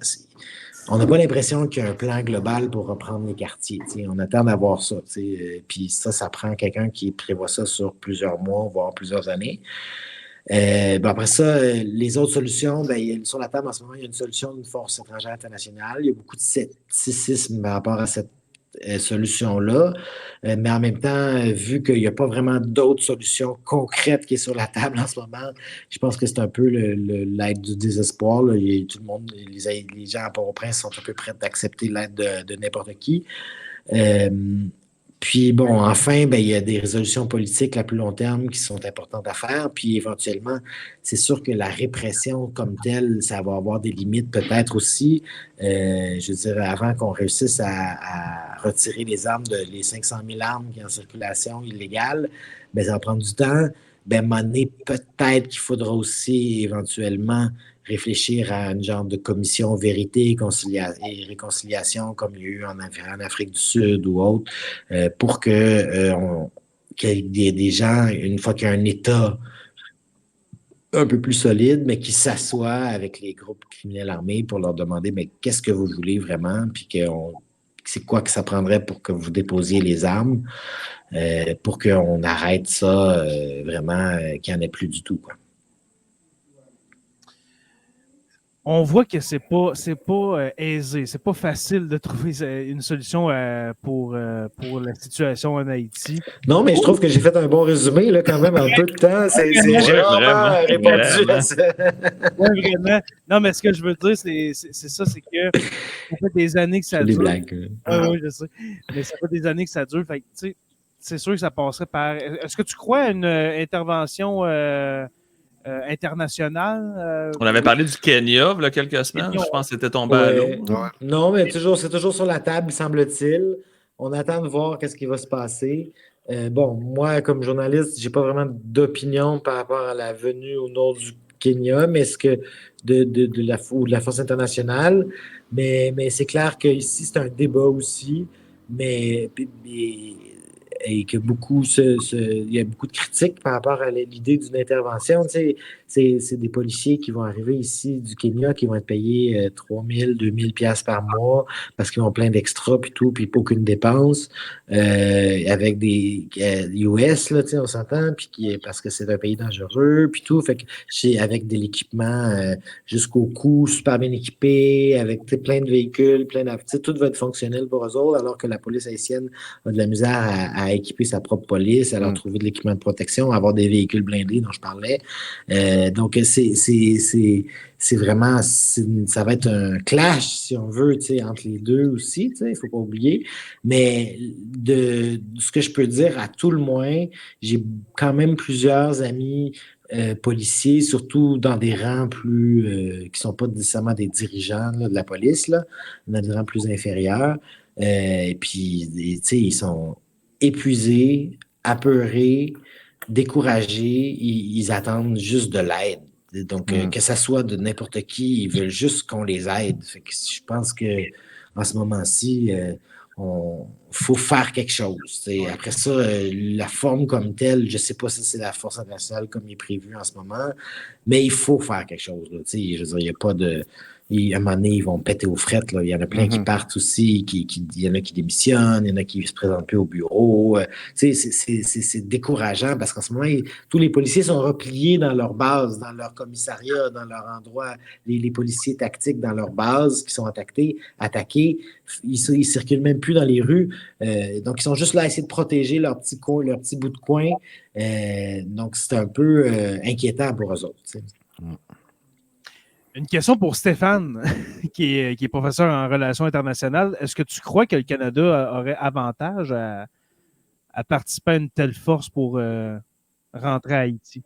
Speaker 3: on n'a pas l'impression qu'il y a un plan global pour reprendre les quartiers. Tu sais. On attend d'avoir ça. Tu sais. Puis ça prend quelqu'un qui prévoit ça sur plusieurs mois, voire plusieurs années. Après ça, les autres solutions, sur la table en ce moment, il y a une solution d'une force étrangère internationale. Il y a beaucoup de scepticisme par rapport à cette solution-là. Mais en même temps, vu qu'il n'y a pas vraiment d'autres solutions concrètes qui est sur la table en ce moment, je pense que c'est un peu l'aide du désespoir. Là. Tout le monde, les gens à Port-au-Prince sont un peu prêts d'accepter l'aide de n'importe qui. Puis bon, enfin, il y a des résolutions politiques à plus long terme qui sont importantes à faire. Puis éventuellement, c'est sûr que la répression comme telle, ça va avoir des limites peut-être aussi. Je dirais, avant qu'on réussisse à retirer les 500 000 armes qui sont en circulation illégale, ça va prendre du temps. À un moment donné, peut-être qu'il faudra aussi éventuellement réfléchir à une genre de commission vérité et réconciliation comme il y a eu en Afrique du Sud ou autre, pour qu'il y ait des gens, une fois qu'il y a un État un peu plus solide, mais qui s'assoient avec les groupes criminels armés pour leur demander mais qu'est-ce que vous voulez vraiment, puis c'est quoi que ça prendrait pour que vous déposiez les armes, pour qu'on arrête ça vraiment, qu'il n'y en ait plus du tout, quoi.
Speaker 1: On voit que c'est pas aisé, c'est pas facile de trouver une solution pour la situation en Haïti.
Speaker 3: Non, mais je trouve que j'ai fait un bon résumé là, quand même en peu de temps. J'ai vraiment répondu à ça.
Speaker 1: Oui, vraiment. Non, mais ce que je veux dire, c'est ça, c'est que ça fait des années que ça dure.
Speaker 3: Des blagues.
Speaker 1: Oui, je sais. Mais ça fait des années que ça dure. Fait que, c'est sûr que ça passerait par. Est-ce que tu crois à une intervention internationale?
Speaker 2: On avait parlé du Kenya il y a quelques semaines. Je pense que c'était tombé à l'eau.
Speaker 3: Ouais. Non, mais c'est toujours sur la table, semble-t-il. On attend de voir qu'est-ce qui va se passer. Moi, comme journaliste, j'ai pas vraiment d'opinion par rapport à la venue au nord du Kenya, mais est-ce que de la force internationale. Mais c'est clair qu'ici, c'est un débat aussi. Et que il y a beaucoup de critiques par rapport à l'idée d'une intervention. Tu sais, c'est des policiers qui vont arriver ici du Kenya, qui vont être payés 3 000, 2 000 piastres par mois parce qu'ils ont plein d'extras, puis tout, puis pas aucune dépense, avec des US, là, tu sais, on s'entend, parce que c'est un pays dangereux, puis tout, fait que avec de l'équipement jusqu'au cou, super bien équipé, avec plein de véhicules, tout va être fonctionnel pour eux autres, alors que la police haïtienne a de la misère à équiper sa propre police, à leur trouver de l'équipement de protection, à avoir des véhicules blindés dont je parlais. Donc, c'est vraiment, ça va être un clash, si on veut, entre les deux aussi, il ne faut pas oublier. Mais de ce que je peux dire, à tout le moins, j'ai quand même plusieurs amis policiers, surtout dans des rangs plus qui ne sont pas nécessairement des dirigeants là, de la police, là, dans des rangs plus inférieurs. Et puis, ils sont épuisés, apeurés, découragés, ils attendent juste de l'aide. Donc, que ça soit de n'importe qui, ils veulent juste qu'on les aide. Fait que je pense que en ce moment-ci, faut faire quelque chose. T'sais. Après ça, la forme comme telle, je ne sais pas si c'est la force internationale comme il est prévu en ce moment, mais il faut faire quelque chose. Là. Je veux dire, il n'y a pas de. À un moment donné, ils vont péter aux frettes. Là. Il y en a plein qui partent aussi, il y en a qui démissionnent, il y en a qui ne se présentent plus au bureau. C'est décourageant parce qu'en ce moment, tous les policiers sont repliés dans leur base, dans leur commissariat, dans leur endroit. Les policiers tactiques dans leur base qui sont attaqués, ils circulent même plus dans les rues. Donc, ils sont juste là à essayer de protéger leur petit coin, leur petit bout de coin. Donc, c'est un peu inquiétant pour eux autres. T'sais.
Speaker 1: Une question pour Stéphane, qui est professeur en relations internationales. Est-ce que tu crois que le Canada aurait avantage à participer à une telle force pour rentrer à Haïti?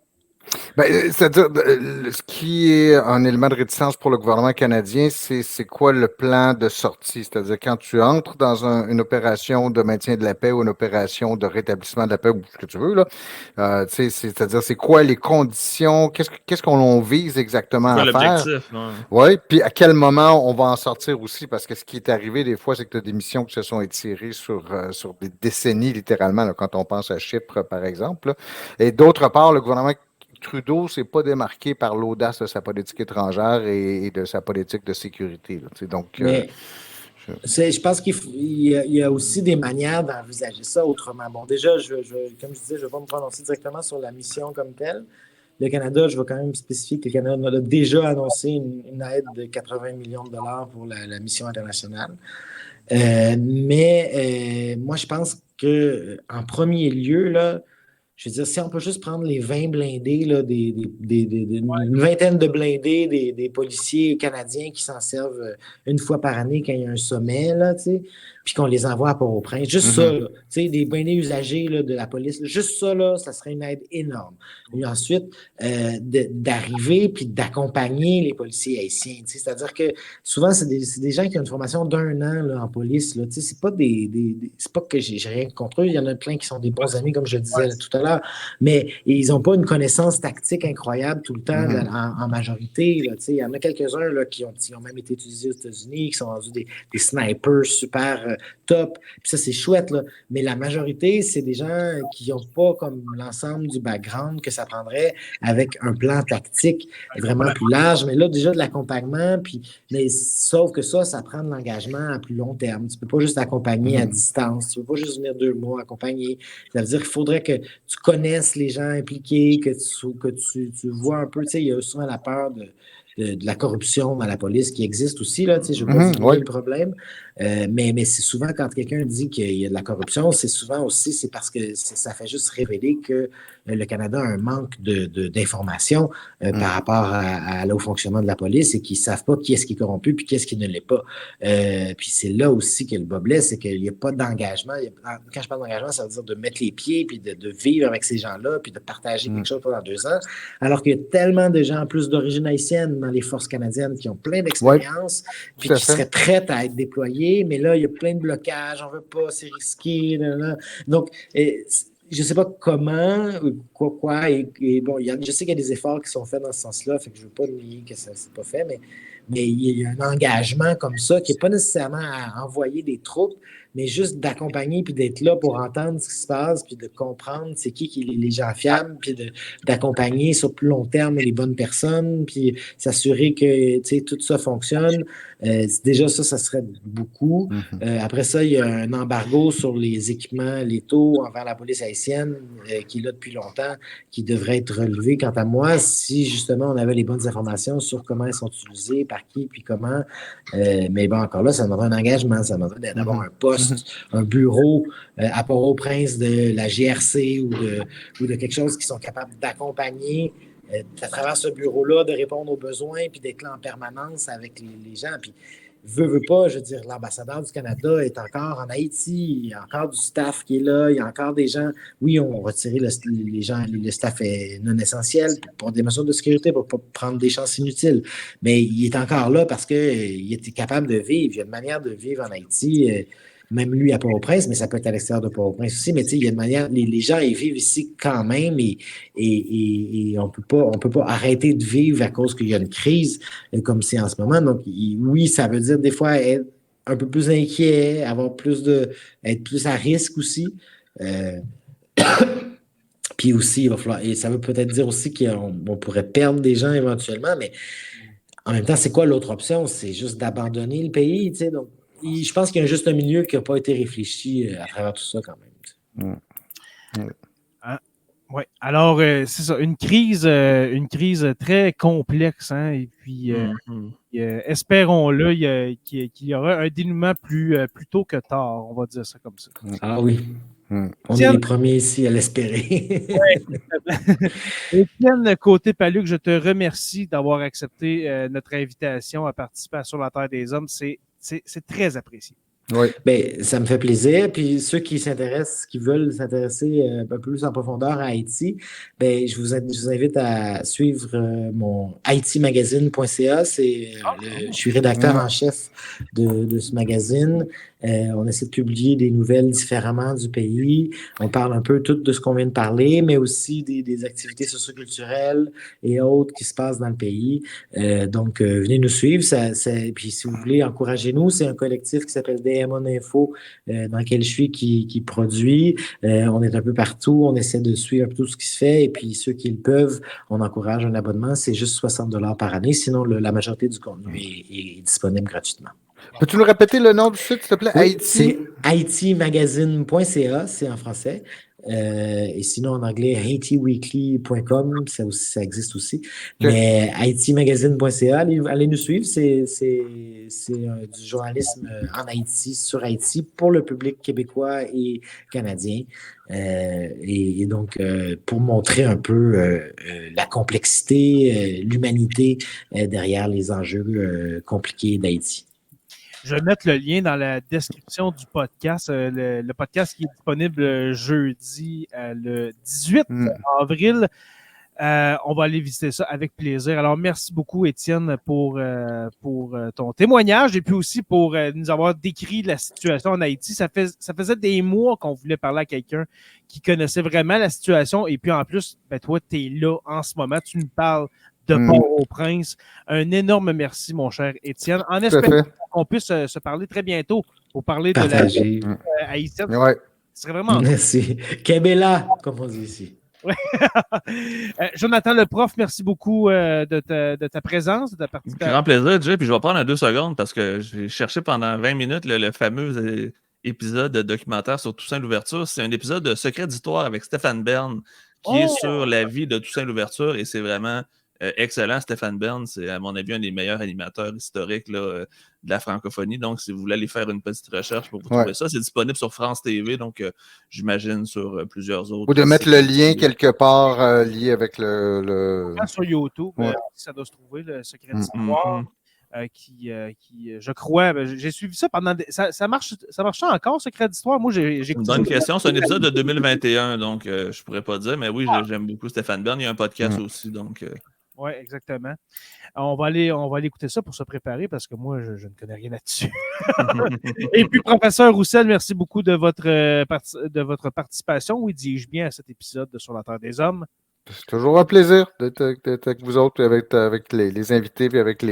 Speaker 4: C'est-à-dire, ce qui est un élément de réticence pour le gouvernement canadien, c'est quoi le plan de sortie? C'est-à-dire, quand tu entres dans une opération de maintien de la paix ou une opération de rétablissement de la paix, ou ce que tu veux, là, c'est-à-dire, c'est quoi les conditions? Qu'est-ce qu'on vise exactement à faire?
Speaker 2: L'objectif,
Speaker 4: Oui, puis à quel moment on va en sortir aussi? Parce que ce qui est arrivé des fois, c'est que tu as des missions qui se sont étirées sur des décennies, littéralement, là, quand on pense à Chypre, par exemple. Là. Et d'autre part, le gouvernement Trudeau ne s'est pas démarqué par l'audace de sa politique étrangère et de sa politique de sécurité. Là, donc,
Speaker 3: je pense qu'il y a aussi des manières d'envisager ça autrement. Bon, déjà, comme je disais, je ne vais pas me prononcer directement sur la mission comme telle. Le Canada, je vais quand même spécifier que le Canada a déjà annoncé une aide de 80 millions de dollars pour la mission internationale. Mais moi, je pense qu'en premier lieu, là, je veux dire, si on peut juste prendre les 20 blindés, là, une vingtaine de blindés des policiers canadiens qui s'en servent une fois par année quand il y a un sommet, là, puis qu'on les envoie à Port-au-Prince. Juste ça, là, des blindés usagés là, de la police, là, juste ça, là, ça serait une aide énorme. Et ensuite, d'arriver puis d'accompagner les policiers haïtiens. C'est-à-dire que souvent, c'est des gens qui ont une formation d'1 an là, en police. Là, c'est pas c'est pas que j'ai rien contre eux. Il y en a plein qui sont des bons amis, comme je le disais tout à l'heure, mais ils n'ont pas une connaissance tactique incroyable tout le temps en majorité. Là, il y en a quelques-uns là, qui ont même été utilisés aux États-Unis, qui sont rendus des snipers super top. Puis ça, c'est chouette. Là. Mais la majorité, c'est des gens qui n'ont pas comme l'ensemble du background que ça prendrait avec un plan tactique vraiment plus large. Mais là, déjà de l'accompagnement, mais sauf que ça prend de l'engagement à plus long terme. Tu ne peux pas juste accompagner à distance. Tu ne peux pas juste venir 2 mois accompagner. Ça veut dire qu'il faudrait que tu connaisses les gens impliqués, que tu vois un peu. Tu sais, il y a souvent la peur de la corruption dans la police qui existe aussi. Là, je ne veux pas dire le problème. Mais c'est souvent quand quelqu'un dit qu'il y a de la corruption, c'est souvent aussi c'est parce que ça fait juste révéler que le Canada a un manque d'informations par rapport au fonctionnement de la police et qu'ils ne savent pas qui est-ce qui est corrompu puis qui est-ce qui ne l'est pas. Puis c'est là aussi que le bas blesse, c'est qu'il n'y a pas d'engagement. Quand je parle d'engagement, ça veut dire de mettre les pieds puis de vivre avec ces gens-là puis de partager quelque chose pendant 2 ans. Alors qu'il y a tellement de gens, en plus d'origine haïtienne, dans les forces canadiennes qui ont plein d'expérience puis qui seraient prêtes à être déployés, mais là, il y a plein de blocages, on ne veut pas, c'est risqué. Donc, je ne sais pas comment, quoi, et bon, je sais qu'il y a des efforts qui sont faits dans ce sens-là, fait que je ne veux pas nier que ça ne s'est pas fait, mais il y a un engagement comme ça qui n'est pas nécessairement à envoyer des troupes, mais juste d'accompagner puis d'être là pour entendre ce qui se passe, puis de comprendre c'est qui est les gens fiables, puis d'accompagner sur plus long terme les bonnes personnes, puis s'assurer que tout ça fonctionne. Déjà, ça serait beaucoup. Après ça, il y a un embargo sur les équipements létaux envers la police haïtienne qui est là depuis longtemps, qui devrait être relevé. Quant à moi, si justement on avait les bonnes informations sur comment ils sont utilisés, par qui, puis comment. Mais bon, encore là, ça demanderait un engagement, ça demanderait d'avoir un poste, un bureau à Port-au-Prince de la GRC ou de quelque chose qui sont capables d'accompagner à travers ce bureau-là, de répondre aux besoins, puis d'être là en permanence avec les gens. Puis, veut pas, je veux dire, l'ambassadeur du Canada est encore en Haïti, il y a encore du staff qui est là, il y a encore des gens, oui, on va retirer les gens, le staff est non essentiel pour des mesures de sécurité, pour ne pas prendre des chances inutiles, mais il est encore là parce qu'il était capable de vivre, il y a une manière de vivre en Haïti, même lui à Port-au-Prince, mais ça peut être à l'extérieur de Port-au-Prince aussi, mais tu sais, il y a une manière, les gens, ils vivent ici quand même et on peut pas arrêter de vivre à cause qu'il y a une crise comme c'est en ce moment. Donc, oui, ça veut dire des fois être un peu plus inquiet, être plus à risque aussi. Puis aussi, il va falloir, et ça veut peut-être dire aussi qu'on pourrait perdre des gens éventuellement, mais en même temps, c'est quoi l'autre option? C'est juste d'abandonner le pays, tu sais. Donc, je pense qu'il y a juste un milieu qui n'a pas été réfléchi à travers tout ça quand même.
Speaker 1: Oui. Alors, c'est ça, une crise très complexe, hein, et puis espérons-le qu'il y aura un dénouement plus tôt que tard, on va dire ça comme ça.
Speaker 3: Ah oui. On est les premiers ici à l'espérer.
Speaker 1: Étienne Côté-Paluc, je te remercie d'avoir accepté notre invitation à participer à Sur la Terre des Hommes. C'est très apprécié.
Speaker 3: Oui. Ben, ça me fait plaisir. Puis ceux qui s'intéressent, qui veulent s'intéresser un peu plus en profondeur à Haïti, ben, je vous invite à suivre mon haitimagazine.ca. Je suis rédacteur en chef de ce magazine. On essaie de publier des nouvelles différemment du pays. On parle un peu tout de ce qu'on vient de parler, mais aussi des activités socioculturelles et autres qui se passent dans le pays. Donc, venez nous suivre. Puis si vous voulez, encouragez-nous. C'est un collectif qui s'appelle DMON Info, dans lequel je suis, qui produit. On est un peu partout. On essaie de suivre un peu tout ce qui se fait. Et puis, ceux qui le peuvent, on encourage un abonnement. C'est juste 60$ par année. Sinon, la majorité du contenu est disponible gratuitement.
Speaker 4: Peux-tu nous répéter le nom du site, s'il te plaît?
Speaker 3: Oui, c'est haitimagazine.ca, c'est en français. Et sinon, en anglais, haitiweekly.com, ça existe aussi. Okay. Mais haitimagazine.ca, allez nous suivre. C'est du journalisme en Haïti, sur Haïti, pour le public québécois et canadien. Et donc, pour montrer un peu la complexité, l'humanité derrière les enjeux compliqués d'Haïti.
Speaker 1: Je vais mettre le lien dans la description du podcast. Le podcast qui est disponible jeudi, le 18 avril. On va aller visiter ça avec plaisir. Alors, merci beaucoup, Étienne, pour ton témoignage et puis aussi pour nous avoir décrit la situation en Haïti. Ça faisait des mois qu'on voulait parler à quelqu'un qui connaissait vraiment la situation. Et puis, en plus, ben, toi, tu es là en ce moment. Tu nous parles de Port-au-Prince. Un énorme merci, mon cher Étienne. En espérant qu'on puisse se parler très bientôt pour parler de la haïtienne.
Speaker 4: Ouais.
Speaker 1: Ce serait vraiment...
Speaker 3: Merci. Kebela, comme on dit ici.
Speaker 1: Ouais. Jonathan le prof, merci beaucoup de ta présence, de ta participation.
Speaker 2: Grand plaisir, Jay. Puis je vais prendre 2 secondes parce que j'ai cherché pendant 20 minutes le fameux épisode de documentaire sur Toussaint Louverture. C'est un épisode de Secret d'histoire avec Stéphane Bern qui est sur la vie de Toussaint Louverture et c'est vraiment excellent. Stéphane Bern, c'est à mon avis un des meilleurs animateurs historiques là, de la francophonie. Donc, si vous voulez aller faire une petite recherche pour vous trouver ça, c'est disponible sur France TV, donc j'imagine sur plusieurs autres.
Speaker 4: Ou de mettre le lien quelque part lié avec le...
Speaker 1: Sur YouTube, ça doit se trouver, le Secret d'histoire. Qui, je crois, j'ai suivi ça pendant... Ça marchait encore, Secret d'histoire? Moi, j'ai
Speaker 2: une bonne question. C'est un épisode de 2021, donc je pourrais pas dire, mais oui, j'aime beaucoup Stéphane Bern. Il y a un podcast aussi, donc...
Speaker 1: Oui, exactement. On va aller écouter ça pour se préparer parce que moi, je ne connais rien là-dessus. Et puis, professeur Roussel, merci beaucoup de votre participation. Oui, dis-je bien à cet épisode de Sur la Terre des Hommes.
Speaker 4: C'est toujours un plaisir d'être avec vous autres, avec les invités et avec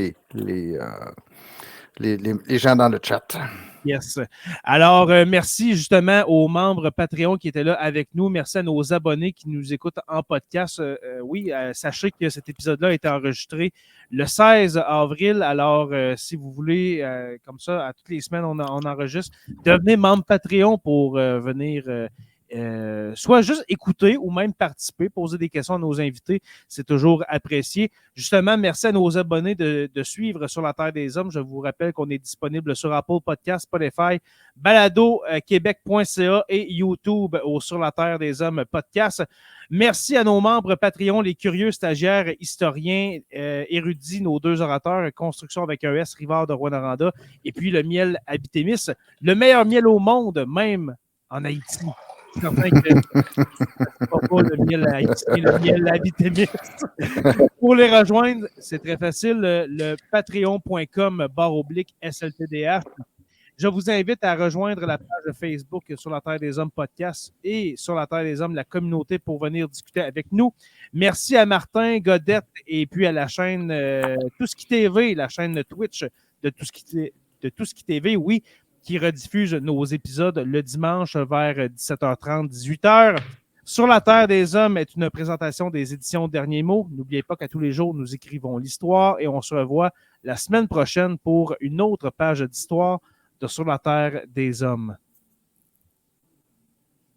Speaker 4: les gens dans le chat.
Speaker 1: Yes. Alors, merci justement aux membres Patreon qui étaient là avec nous. Merci à nos abonnés qui nous écoutent en podcast. Oui, sachez que cet épisode-là a été enregistré le 16 avril. Alors, si vous voulez, comme ça, à toutes les semaines, on enregistre. Devenez membre Patreon pour venir soit juste écouter ou même participer, poser des questions à nos invités. C'est toujours apprécié. Justement, merci à nos abonnés de suivre Sur la Terre des Hommes. Je vous rappelle qu'on est disponible sur Apple Podcasts, Spotify, balado-québec.ca et YouTube au Sur la Terre des Hommes podcast. Merci à nos membres Patreon, les curieux stagiaires, historiens, érudits, nos 2 orateurs, Construction avec un S, Rivard de Rwanda, et puis le miel Habitémis, le meilleur miel au monde, même en Haïti. C'est certain que c'est pas le miel Haïti, le miel Habitémis. Pour les rejoindre, c'est très facile, le patreon.com/SLTDH. Je vous invite à rejoindre la page Facebook Sur la Terre des Hommes podcast et Sur la Terre des Hommes, la communauté, pour venir discuter avec nous. Merci à Martin Godette et puis à la chaîne Tout ce qui TV, la chaîne Twitch de Tout ce qui TV, oui, qui rediffuse nos épisodes le dimanche vers 17h30, 18h. Sur la Terre des Hommes est une présentation des éditions Derniers Mots. N'oubliez pas qu'à tous les jours, nous écrivons l'histoire et on se revoit la semaine prochaine pour une autre page d'histoire de Sur la Terre des Hommes.